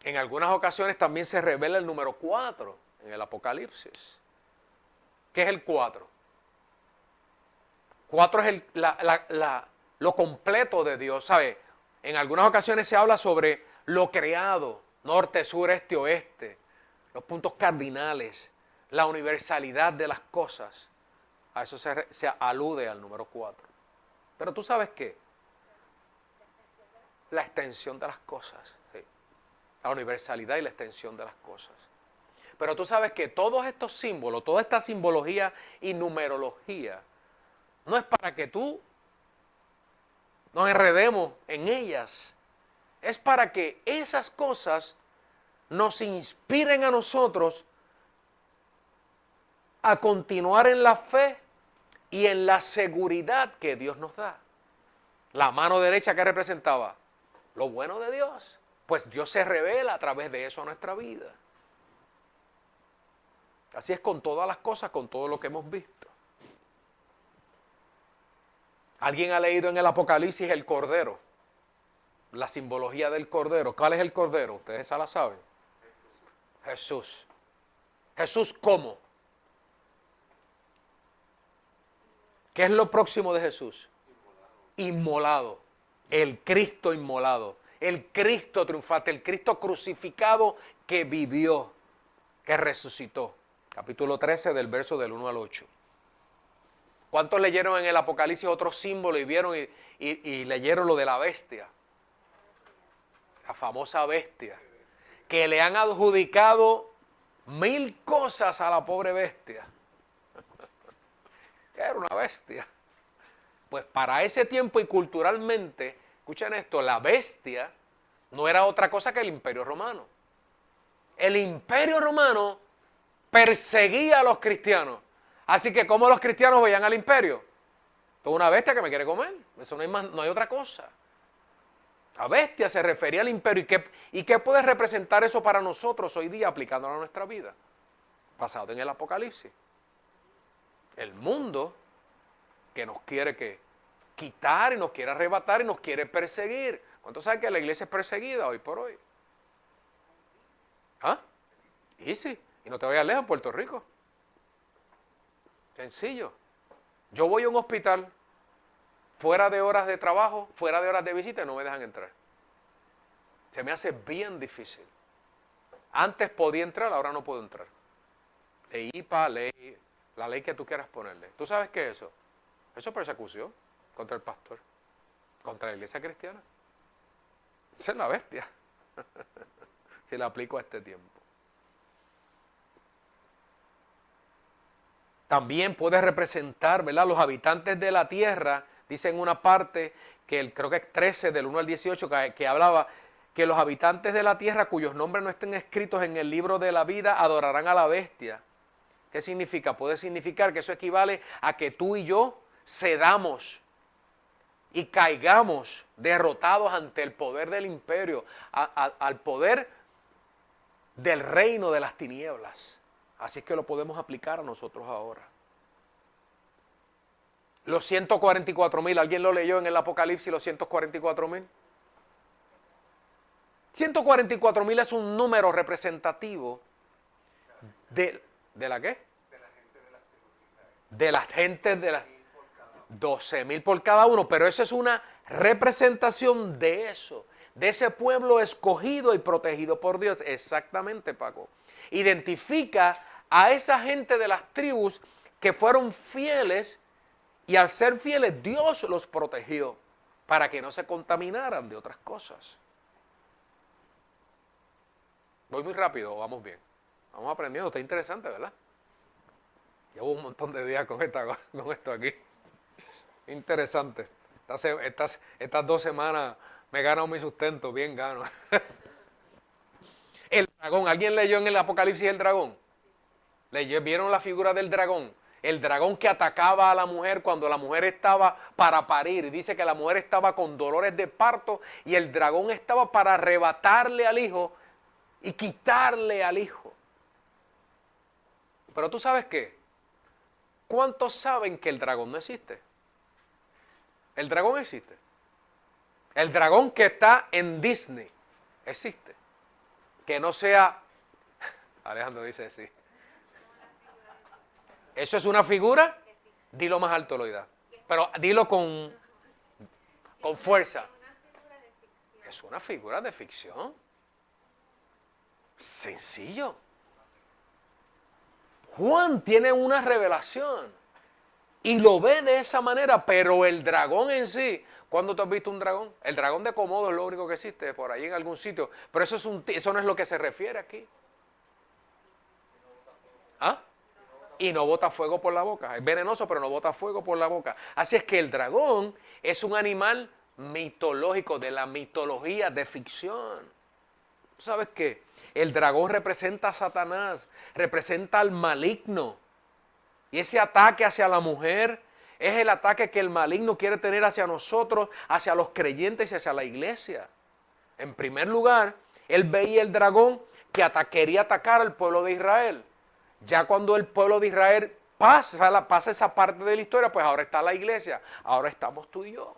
En algunas ocasiones también se revela el número 4 en el Apocalipsis. ¿Qué es el 4? 4 es lo completo de Dios, ¿sabe? En algunas ocasiones se habla sobre lo creado, norte, sur, este, oeste, los puntos cardinales, la universalidad de las cosas. A eso se alude al número 4. Pero tú sabes qué, la extensión de las cosas, ¿sí? La universalidad y la extensión de las cosas. Pero tú sabes que todos estos símbolos, toda esta simbología y numerología, no es para que tú nos enredemos en ellas. Es para que esas cosas nos inspiren a nosotros a continuar en la fe y en la seguridad que Dios nos da. La mano derecha, ¿qué representaba? Lo bueno de Dios. Pues Dios se revela a través de eso a nuestra vida. Así es con todas las cosas, con todo lo que hemos visto. ¿Alguien ha leído en el Apocalipsis el Cordero? La simbología del Cordero. ¿Cuál es el Cordero? Ustedes ya la saben. Jesús. ¿Jesús cómo? ¿Qué es lo próximo de Jesús? Inmolado. El Cristo inmolado. El Cristo triunfante. El Cristo crucificado que vivió, que resucitó. Capítulo 13 del verso del 1 al 8. ¿Cuántos leyeron en el Apocalipsis otro símbolo y vieron y leyeron lo de la bestia? La famosa bestia. Que le han adjudicado 1000 cosas a la pobre bestia. Era una bestia. Pues para ese tiempo y culturalmente, escuchen esto, la bestia no era otra cosa que el Imperio Romano. El Imperio Romano perseguía a los cristianos. Así que, ¿cómo los cristianos veían al imperio? Toda una bestia que me quiere comer. Eso no hay otra cosa. La bestia se refería al imperio. ¿Y qué puede representar eso para nosotros hoy día aplicándolo a nuestra vida? Basado en el Apocalipsis. El mundo que nos quiere quitar y nos quiere arrebatar y nos quiere perseguir. ¿Cuántos saben que la iglesia es perseguida hoy por hoy? ¿Ah? Y sí, y no te vayas lejos, en Puerto Rico. Sencillo. Yo voy a un hospital, fuera de horas de trabajo, fuera de horas de visita, y no me dejan entrar. Se me hace bien difícil. Antes podía entrar, ahora no puedo entrar. Ley IPA, la ley que tú quieras ponerle. ¿Tú sabes qué es eso? Eso es persecución contra el pastor, contra la iglesia cristiana. Esa es la bestia. Si la aplico a este tiempo. También puede representar, ¿verdad? Los habitantes de la tierra, dice en una parte, que creo que es 13 del 1 al 18, que hablaba que los habitantes de la tierra cuyos nombres no estén escritos en el libro de la vida adorarán a la bestia. ¿Qué significa? Puede significar que eso equivale a que tú y yo cedamos y caigamos derrotados ante el poder del imperio, al poder del reino de las tinieblas. Así es que lo podemos aplicar a nosotros ahora. Los 144,000, ¿alguien lo leyó en el Apocalipsis, los 144,000? 144,000 es un número representativo ¿de la qué? De la gente de las 12,000 por cada uno, pero eso es una representación de eso, de ese pueblo escogido y protegido por Dios. Exactamente, Paco. Identifica a esa gente de las tribus que fueron fieles y al ser fieles Dios los protegió para que no se contaminaran de otras cosas. ¿Voy muy rápido o vamos bien? Vamos aprendiendo, está interesante, ¿verdad? Llevo un montón de días con esto aquí. Interesante. Estas 2 semanas me he ganado mi sustento, bien gano. El dragón, ¿alguien leyó en el Apocalipsis el dragón? ¿Vieron la figura del dragón? El dragón que atacaba a la mujer cuando la mujer estaba para parir. Dice que la mujer estaba con dolores de parto y el dragón estaba para arrebatarle al hijo y quitarle al hijo. Pero tú sabes qué, ¿cuántos saben que el dragón no existe? El dragón existe. El dragón que está en Disney existe. Que no sea, Alejandro dice sí. ¿Eso es una figura? Dilo más alto, Loida. Pero dilo con fuerza. Es una figura de ficción. Sencillo. Juan tiene una revelación y lo ve de esa manera, pero el dragón en sí, ¿cuándo tú has visto un dragón? El dragón de Komodo es lo único que existe por ahí en algún sitio, pero eso no es lo que se refiere aquí. ¿Ah? Y no bota fuego por la boca. Es venenoso, pero no bota fuego por la boca. Así es que el dragón es un animal mitológico, de la mitología de ficción. ¿Sabes qué? El dragón representa a Satanás, representa al maligno. Y ese ataque hacia la mujer es el ataque que el maligno quiere tener hacia nosotros, hacia los creyentes y hacia la iglesia. En primer lugar, él veía el dragón que quería atacar al pueblo de Israel. Ya cuando el pueblo de Israel pasa esa parte de la historia, pues ahora está la iglesia, ahora estamos tú y yo.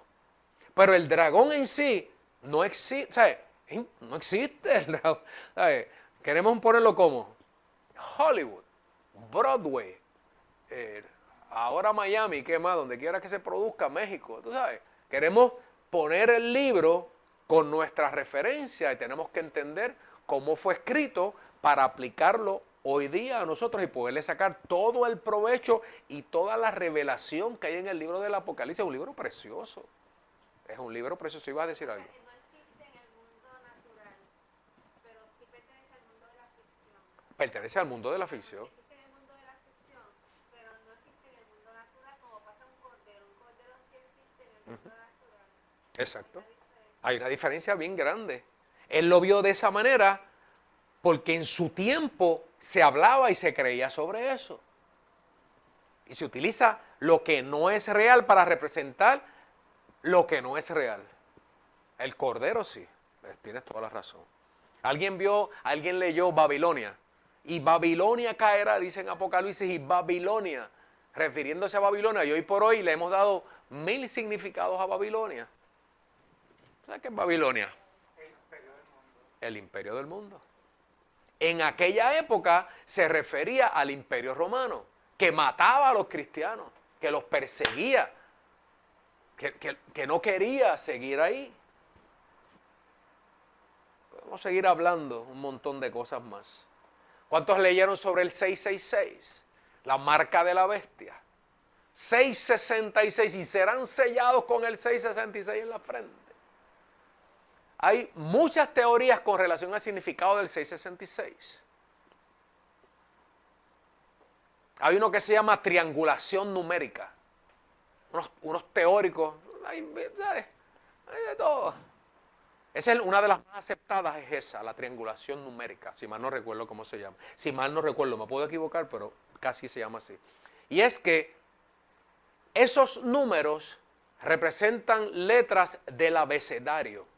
Pero el dragón en sí no existe, ¿sabes? No existe el dragón. ¿Sabes? Queremos ponerlo como Hollywood, Broadway, ahora Miami, ¿qué más? Donde quiera que se produzca, México, tú sabes. Queremos poner el libro con nuestra referencia y tenemos que entender cómo fue escrito para aplicarlo hoy día a nosotros y poderle sacar todo el provecho y toda la revelación que hay en el libro del Apocalipsis. Es un libro precioso. Es un libro precioso. ¿Ibas a decir algo? No existe en el mundo natural, pero sí pertenece al mundo de la ficción. Pertenece al mundo de la ficción. Existe en el mundo de la ficción, pero no existe en el mundo natural, como pasa un cordero. Un cordero sí existe en el mundo natural. Exacto. Hay una diferencia bien grande. Él lo vio de esa manera porque en su tiempo se hablaba y se creía sobre eso. Y se utiliza lo que no es real para representar lo que no es real. El cordero sí, tienes toda la razón. Alguien leyó Babilonia. Y Babilonia caerá, dice en Apocalipsis, y Babilonia, refiriéndose a Babilonia. Y hoy por hoy le hemos dado 1000 significados a Babilonia. ¿Sabes qué es Babilonia? El imperio del mundo. En aquella época se refería al imperio romano, que mataba a los cristianos, que los perseguía, que no quería seguir ahí. Podemos seguir hablando un montón de cosas más. ¿Cuántos leyeron sobre el 666? La marca de la bestia. 666 y serán sellados con el 666 en la frente. Hay muchas teorías con relación al significado del 666. Hay uno que se llama triangulación numérica. Unos teóricos, ¿sabes? Hay de todo. Esa es una de las más aceptadas, es esa, la triangulación numérica, si mal no recuerdo cómo se llama. Si mal no recuerdo, me puedo equivocar, pero casi se llama así. Y es que esos números representan letras del abecedario.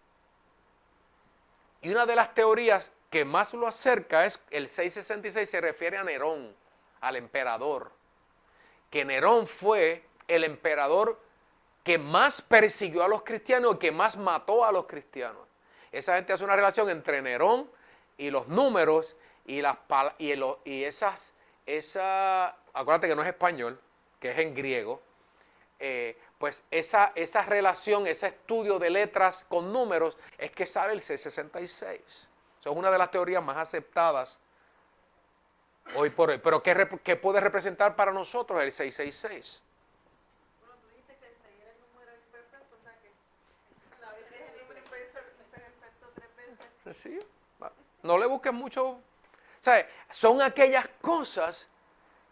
Y una de las teorías que más lo acerca es el 666 se refiere a Nerón, al emperador. Que Nerón fue el emperador que más persiguió a los cristianos y que más mató a los cristianos. Esa gente hace una relación entre Nerón y los números y acuérdate que no es español, que es en griego. Pues esa relación, ese estudio de letras con números es que sale el 666. Eso es una de las teorías más aceptadas hoy por hoy. Pero ¿qué puede representar para nosotros el 666? Bueno, tú dijiste que el 6 era el número imperfecto, o sea que la Biblia es el número imperfecto 3 veces. Sí, no le busques mucho. ¿Sabes? Son aquellas cosas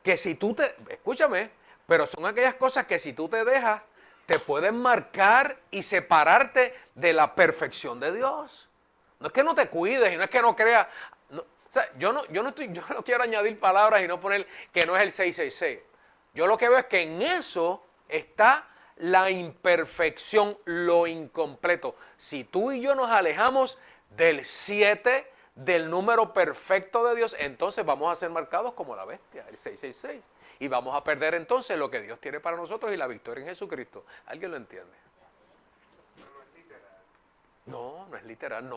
que si tú escúchame, pero son aquellas cosas que si tú te dejas, te pueden marcar y separarte de la perfección de Dios. No es que no te cuides y no es que no creas. No, o sea, yo no quiero añadir palabras y no poner que no es el 666. Yo lo que veo es que en eso está la imperfección, lo incompleto. Si tú y yo nos alejamos del 7, del número perfecto de Dios, entonces vamos a ser marcados como la bestia, el 666. Y vamos a perder entonces lo que Dios tiene para nosotros y la victoria en Jesucristo. ¿Alguien lo entiende? No, no es literal.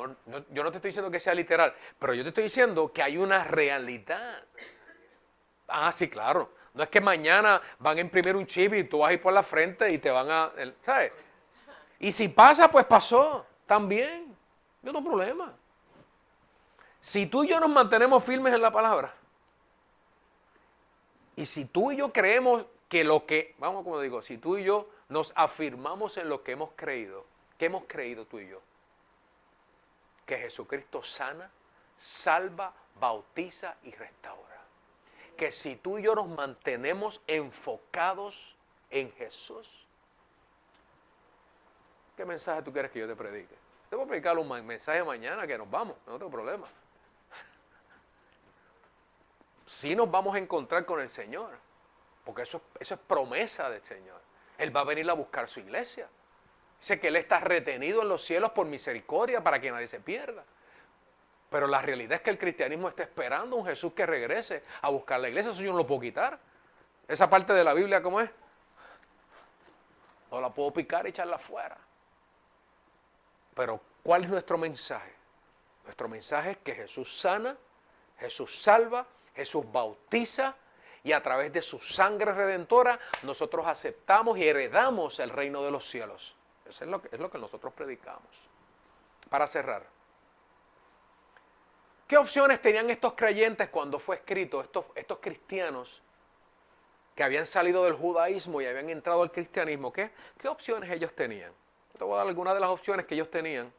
Yo no te estoy diciendo que sea literal, pero yo te estoy diciendo que hay una realidad. Ah, sí, claro. No es que mañana van a imprimir un chip y tú vas a ir por la frente y te van a... ¿Sabes? Y si pasa, pues pasó. También. No hay problema. Si tú y yo nos mantenemos firmes en la palabra, y si tú y yo creemos que vamos, como digo, si tú y yo nos afirmamos en lo que hemos creído, ¿qué hemos creído tú y yo? Que Jesucristo sana, salva, bautiza y restaura. Que si tú y yo nos mantenemos enfocados en Jesús, ¿qué mensaje tú quieres que yo te predique? Te voy a predicar un mensaje mañana que nos vamos, no tengo problema. Sí nos vamos a encontrar con el Señor, porque eso es promesa del Señor. Él va a venir a buscar su iglesia. Dice que Él está retenido en los cielos por misericordia para que nadie se pierda. Pero la realidad es que el cristianismo está esperando a un Jesús que regrese a buscar la iglesia. Eso yo no lo puedo quitar. Esa parte de la Biblia, ¿cómo es? No la puedo picar y echarla afuera. Pero, ¿cuál es nuestro mensaje? Nuestro mensaje es que Jesús sana, Jesús salva, Jesús bautiza y a través de su sangre redentora nosotros aceptamos y heredamos el reino de los cielos. Eso es lo que nosotros predicamos. Para cerrar, ¿qué opciones tenían estos creyentes cuando fue escrito, estos cristianos que habían salido del judaísmo y habían entrado al cristianismo? ¿Qué opciones ellos tenían? Te voy a dar algunas de las opciones que ellos tenían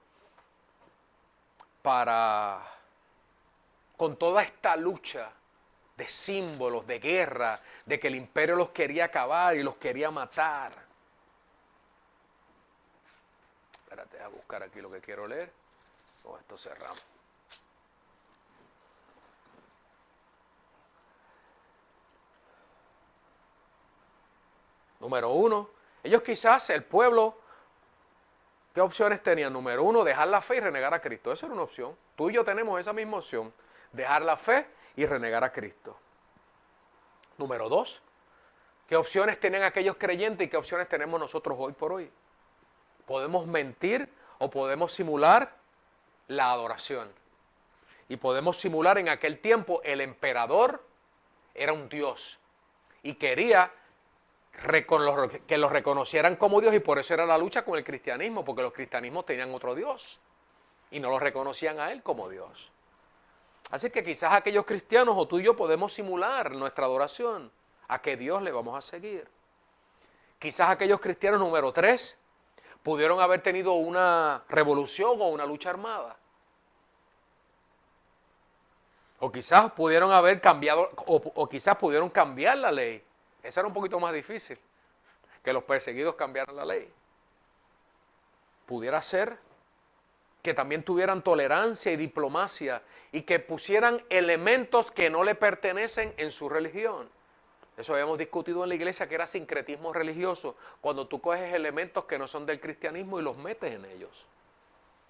con toda esta lucha de símbolos, de guerra, de que el imperio los quería acabar y los quería matar. Espérate, a buscar aquí lo que quiero leer. Con esto cerramos. Número 1, ellos quizás, el pueblo, ¿qué opciones tenían? Número 1, dejar la fe y renegar a Cristo. Esa era una opción. Tú y yo tenemos esa misma opción. Dejar la fe y renegar a Cristo. Número 2, ¿qué opciones tenían aquellos creyentes y qué opciones tenemos nosotros hoy por hoy? Podemos mentir o podemos simular la adoración. Y podemos simular en aquel tiempo el emperador era un dios y quería que lo reconocieran como Dios, y por eso era la lucha con el cristianismo, porque los cristianismos tenían otro Dios y no lo reconocían a él como Dios. Así que quizás aquellos cristianos o tú y yo podemos simular nuestra adoración, a qué Dios le vamos a seguir. Quizás aquellos cristianos número 3 pudieron haber tenido una revolución o una lucha armada. O quizás pudieron haber cambiado, o quizás pudieron cambiar la ley. Eso era un poquito más difícil, que los perseguidos cambiaran la ley. Pudiera ser que también tuvieran tolerancia y diplomacia y que pusieran elementos que no le pertenecen en su religión. Eso habíamos discutido en la iglesia, que era sincretismo religioso, cuando tú coges elementos que no son del cristianismo y los metes en ellos.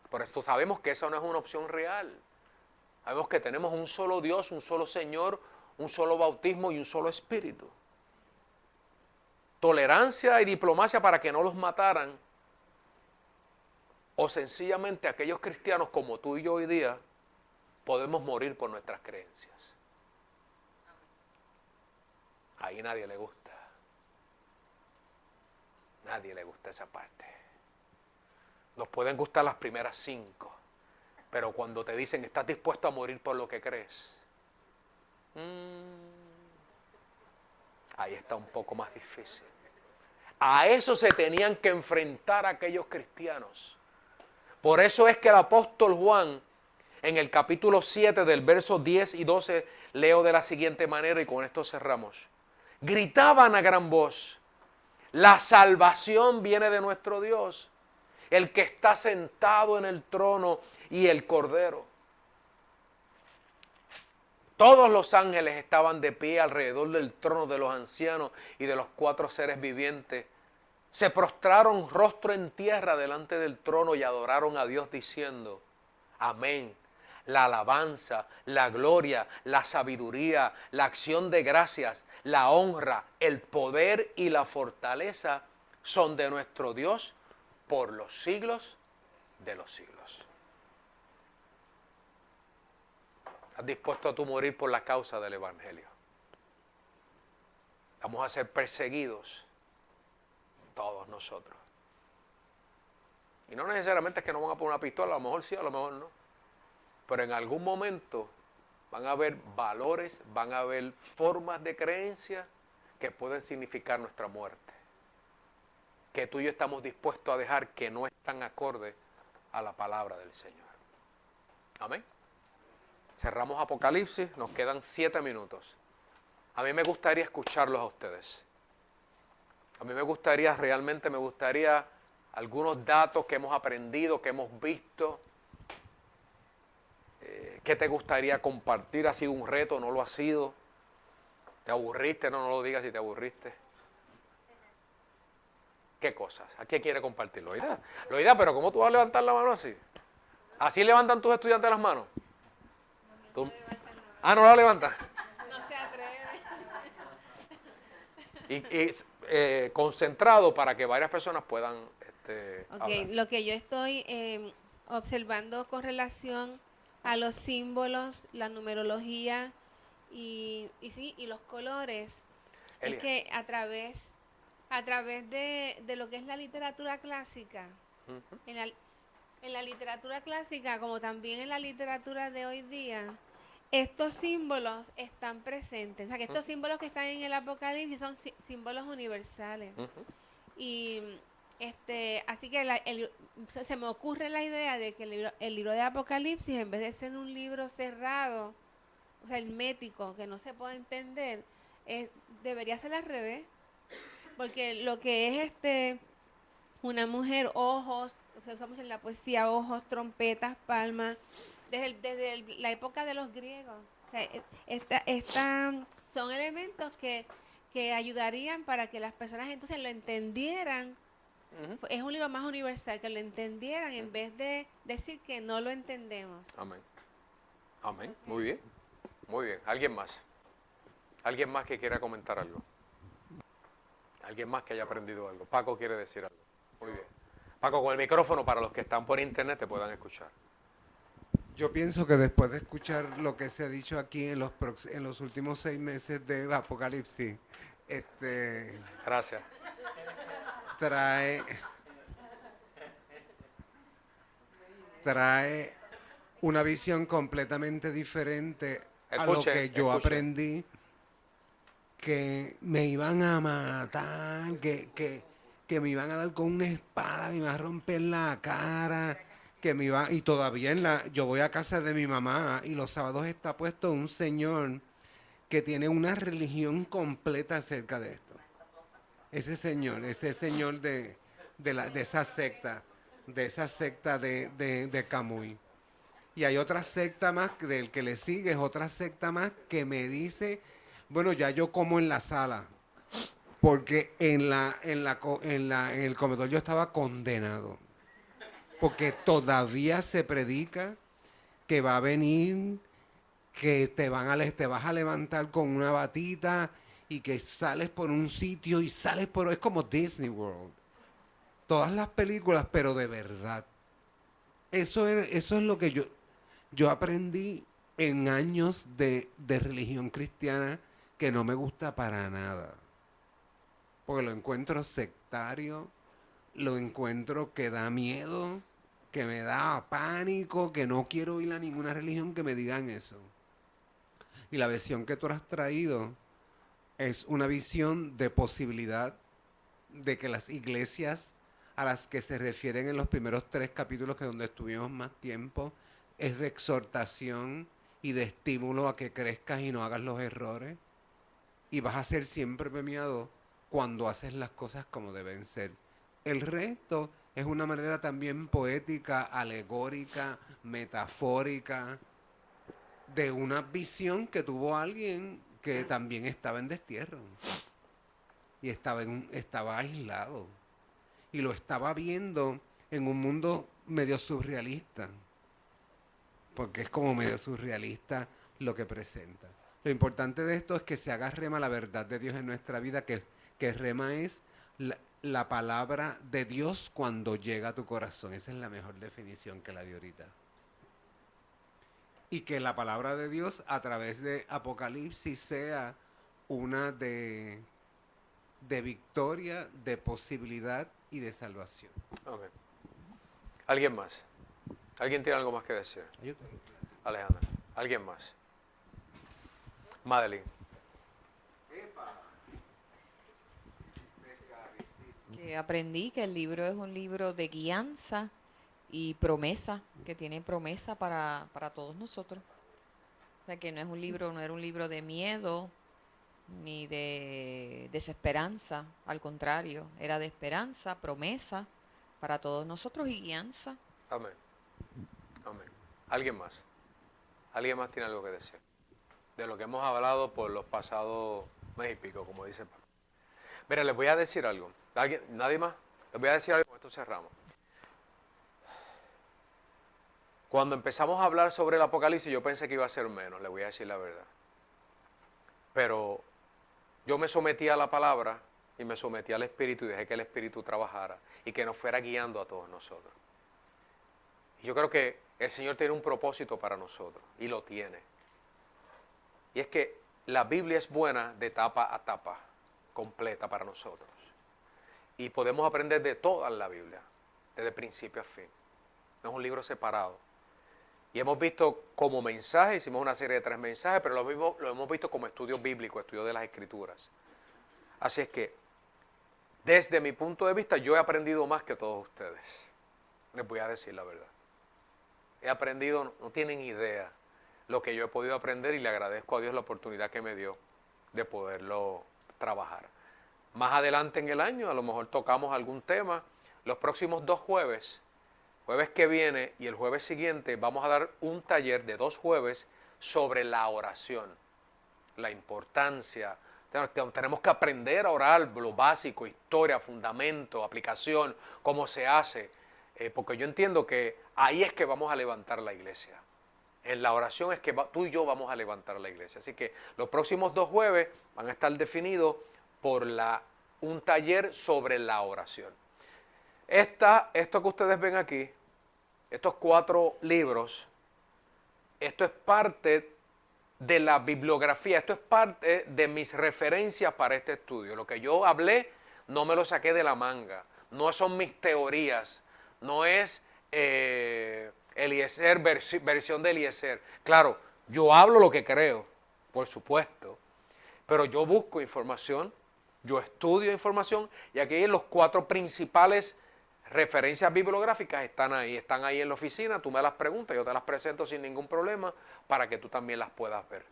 Por esto sabemos que esa no es una opción real. Sabemos que tenemos un solo Dios, un solo Señor, un solo bautismo y un solo Espíritu. Tolerancia y diplomacia para que no los mataran, o sencillamente aquellos cristianos como tú y yo hoy día podemos morir por nuestras creencias. Ahí nadie le gusta. Nadie le gusta esa parte. Nos pueden gustar las primeras 5, pero cuando te dicen estás dispuesto a morir por lo que crees, ahí está un poco más difícil. A eso se tenían que enfrentar aquellos cristianos. Por eso es que el apóstol Juan, en el capítulo 7 del verso 10 y 12, leo de la siguiente manera y con esto cerramos. Gritaban a gran voz, la salvación viene de nuestro Dios, el que está sentado en el trono y el Cordero. Todos los ángeles estaban de pie alrededor del trono de los ancianos y de los 4 seres vivientes. Se prostraron rostro en tierra delante del trono y adoraron a Dios diciendo, amén. La alabanza, la gloria, la sabiduría, la acción de gracias, la honra, el poder y la fortaleza son de nuestro Dios por los siglos de los siglos. ¿Estás dispuesto a tú morir por la causa del Evangelio? Vamos a ser perseguidos todos nosotros. Y no necesariamente es que nos van a poner una pistola, a lo mejor sí, a lo mejor no. Pero en algún momento van a haber valores, van a haber formas de creencia que pueden significar nuestra muerte. Que tú y yo estamos dispuestos a dejar que no están acorde a la palabra del Señor. Amén. Cerramos Apocalipsis, nos quedan 7 minutos. A mí me gustaría escucharlos a ustedes. A mí realmente me gustaría algunos datos que hemos aprendido, que hemos visto. ¿Qué te gustaría compartir? ¿Ha sido un reto? ¿No lo ha sido? ¿Te aburriste? No lo digas si te aburriste. ¿Qué cosas? ¿A quién quiere compartirlo? Loida, pero ¿cómo tú vas a levantar la mano así? ¿Así levantan tus estudiantes las manos? ¿Tú? Ah, ¿no la levantan? No se atreve. Y concentrado para que varias personas puedan hablar. Lo que yo estoy observando con relación a los símbolos, la numerología y los colores, Elia. es que a través de lo que es la literatura clásica, Ujú. en la literatura clásica, como también en la literatura de hoy día, estos símbolos están presentes. O sea, que estos símbolos que están en el Apocalipsis son símbolos universales. Ujú. Y así que se me ocurre la idea de que el libro de Apocalipsis, en vez de ser un libro cerrado, o sea, hermético, que no se puede entender, debería ser al revés. Porque lo que es una mujer, ojos, se usa mucho en la poesía, ojos, trompetas, palmas, desde la época de los griegos. O sea, son elementos que ayudarían para que las personas entonces lo entendieran. Ujú. Es un libro más universal, que lo entendieran en vez de decir que no lo entendemos. Amén. Amén. Muy bien. Muy bien. ¿Alguien más? ¿Alguien más que quiera comentar algo? ¿Alguien más que haya aprendido algo? Paco quiere decir algo. Muy bien. Paco, con el micrófono para los que están por internet te puedan escuchar. Yo pienso que después de escuchar lo que se ha dicho aquí en los últimos 6 meses de Apocalipsis, Gracias. trae una visión completamente diferente a lo Escuchen, que yo escuchen. aprendí, que me iban a matar, que me iban a dar con una espada, me iban a romper la cara, y todavía yo voy a casa de mi mamá y los sábados está puesto un señor que tiene una religión completa acerca de esto. Ese señor de esa secta de Camuy. Y hay otra secta más del que le sigue, es otra secta más que me dice, bueno, ya yo como en la sala, porque en el comedor yo estaba condenado, porque todavía se predica que va a venir, que te vas a levantar con una batita y que sales por un sitio y es como Disney World. Todas las películas, pero de verdad. Eso es lo que yo aprendí en años de religión cristiana, que no me gusta para nada. Porque lo encuentro sectario, lo encuentro que da miedo, que me da pánico, que no quiero ir a ninguna religión que me digan eso. Y la visión que tú has traído es una visión de posibilidad de que las iglesias a las que se refieren en los primeros 3 capítulos, que es donde estuvimos más tiempo, es de exhortación y de estímulo a que crezcas y no hagas los errores. Y vas a ser siempre premiado cuando haces las cosas como deben ser. El resto es una manera también poética, alegórica, metafórica, de una visión que tuvo alguien que también estaba en destierro y estaba aislado y lo estaba viendo en un mundo medio surrealista, porque es como medio surrealista lo que presenta. Lo importante de esto es que se haga rema la verdad de Dios en nuestra vida, que rema es la palabra de Dios cuando llega a tu corazón. Esa es la mejor definición que la di ahorita. Y que la palabra de Dios a través de Apocalipsis sea una de victoria, de posibilidad y de salvación. Okay. ¿Alguien más? ¿Alguien tiene algo más que decir? Alejandra. ¿Alguien más? Madeline. Que aprendí que el libro es un libro de guianza y promesa, que tiene promesa para todos nosotros. O sea, que no era un libro de miedo ni de desesperanza, al contrario, era de esperanza, promesa para todos nosotros y guianza. Amén. Amén. ¿Alguien más? ¿Alguien más tiene algo que decir? De lo que hemos hablado por los pasados mes y pico, como dice Paco. Mira, les voy a decir algo. ¿Alguien? ¿Nadie más? Les voy a decir algo, con esto cerramos. Cuando empezamos a hablar sobre el Apocalipsis, yo pensé que iba a ser menos, les voy a decir la verdad. Pero yo me sometí a la palabra y me sometí al Espíritu y dejé que el Espíritu trabajara y que nos fuera guiando a todos nosotros. Y yo creo que el Señor tiene un propósito para nosotros y lo tiene. Y es que la Biblia es buena de tapa a tapa, completa para nosotros. Y podemos aprender de toda la Biblia, desde principio a fin. No es un libro separado. Y hemos visto como mensaje, hicimos una serie de 3 mensajes, pero lo hemos visto como estudio bíblico, estudio de las Escrituras. Así es que, desde mi punto de vista, yo he aprendido más que todos ustedes. Les voy a decir la verdad. He aprendido, no tienen idea, lo que yo he podido aprender y le agradezco a Dios la oportunidad que me dio de poderlo trabajar. Más adelante en el año, a lo mejor tocamos algún tema. Los próximos 2 jueves, jueves que viene y el jueves siguiente, vamos a dar un taller de 2 jueves sobre la oración. La importancia. Tenemos que aprender a orar, lo básico, historia, fundamento, aplicación, cómo se hace. Porque yo entiendo que ahí es que vamos a levantar la iglesia. En la oración es que tú y yo vamos a levantar la iglesia. Así que los próximos 2 jueves van a estar definidos por un taller sobre la oración. Esto que ustedes ven aquí, estos 4 libros, esto es parte de la bibliografía, esto es parte de mis referencias para este estudio. Lo que yo hablé no me lo saqué de la manga, no son mis teorías, no es Eliezer, versión de Eliezer. Claro, yo hablo lo que creo, por supuesto, pero yo busco información, yo estudio información y aquí los 4 principales referencias bibliográficas están ahí en la oficina, tú me las preguntas, yo te las presento sin ningún problema para que tú también las puedas ver.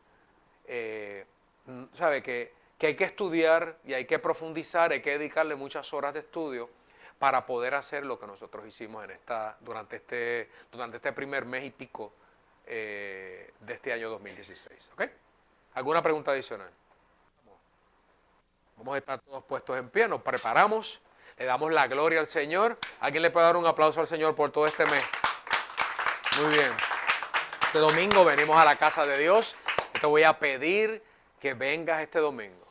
Sabe que hay que estudiar y hay que profundizar, hay que dedicarle muchas horas de estudio para poder hacer lo que nosotros hicimos durante este primer mes y pico de este año 2016. ¿Ok? ¿Alguna pregunta adicional? Vamos a estar todos puestos en pie, nos preparamos. Le damos la gloria al Señor. ¿Alguien le puede dar un aplauso al Señor por todo este mes? Muy bien. Este domingo venimos a la casa de Dios. Yo te voy a pedir que vengas este domingo.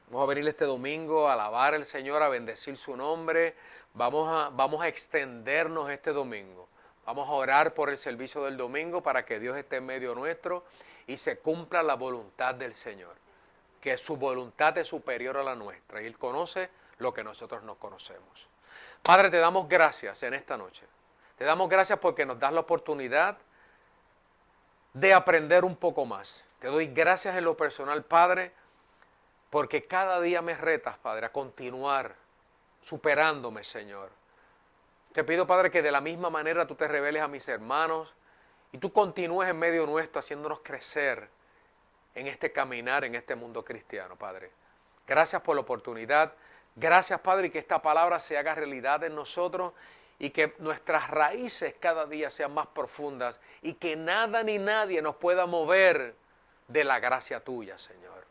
Vamos a venir este domingo a alabar al Señor, a bendecir su nombre. Vamos a extendernos este domingo. Vamos a orar por el servicio del domingo para que Dios esté en medio nuestro y se cumpla la voluntad del Señor. Que su voluntad es superior a la nuestra y Él conoce lo que nosotros no conocemos. Padre, te damos gracias en esta noche. Te damos gracias porque nos das la oportunidad de aprender un poco más. Te doy gracias en lo personal, Padre, porque cada día me retas, Padre, a continuar superándome, Señor. Te pido, Padre, que de la misma manera tú te reveles a mis hermanos y tú continúes en medio nuestro haciéndonos crecer en este caminar, en este mundo cristiano, Padre. Gracias por la oportunidad. Gracias, Padre, y que esta palabra se haga realidad en nosotros y que nuestras raíces cada día sean más profundas y que nada ni nadie nos pueda mover de la gracia tuya, Señor.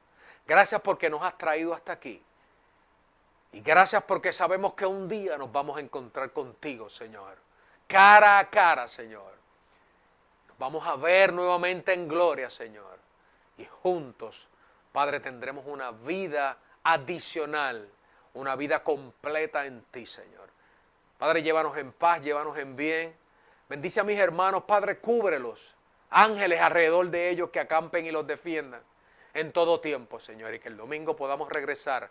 Gracias porque nos has traído hasta aquí. Y gracias porque sabemos que un día nos vamos a encontrar contigo, Señor. Cara a cara, Señor. Nos vamos a ver nuevamente en gloria, Señor. Y juntos, Padre, tendremos una vida adicional, una vida completa en ti, Señor. Padre, llévanos en paz, llévanos en bien. Bendice a mis hermanos, Padre, cúbrelos. Ángeles alrededor de ellos que acampen y los defiendan en todo tiempo, Señor. Y que el domingo podamos regresar,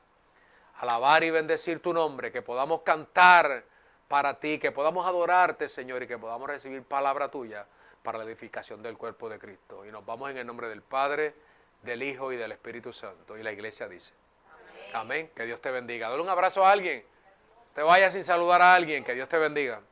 alabar y bendecir tu nombre, que podamos cantar para ti, que podamos adorarte, Señor, y que podamos recibir palabra tuya para la edificación del cuerpo de Cristo. Y nos vamos en el nombre del Padre, del Hijo y del Espíritu Santo. Y la iglesia dice: amén. Que Dios te bendiga. Dale un abrazo a alguien. Te vayas sin saludar a alguien. Que Dios te bendiga.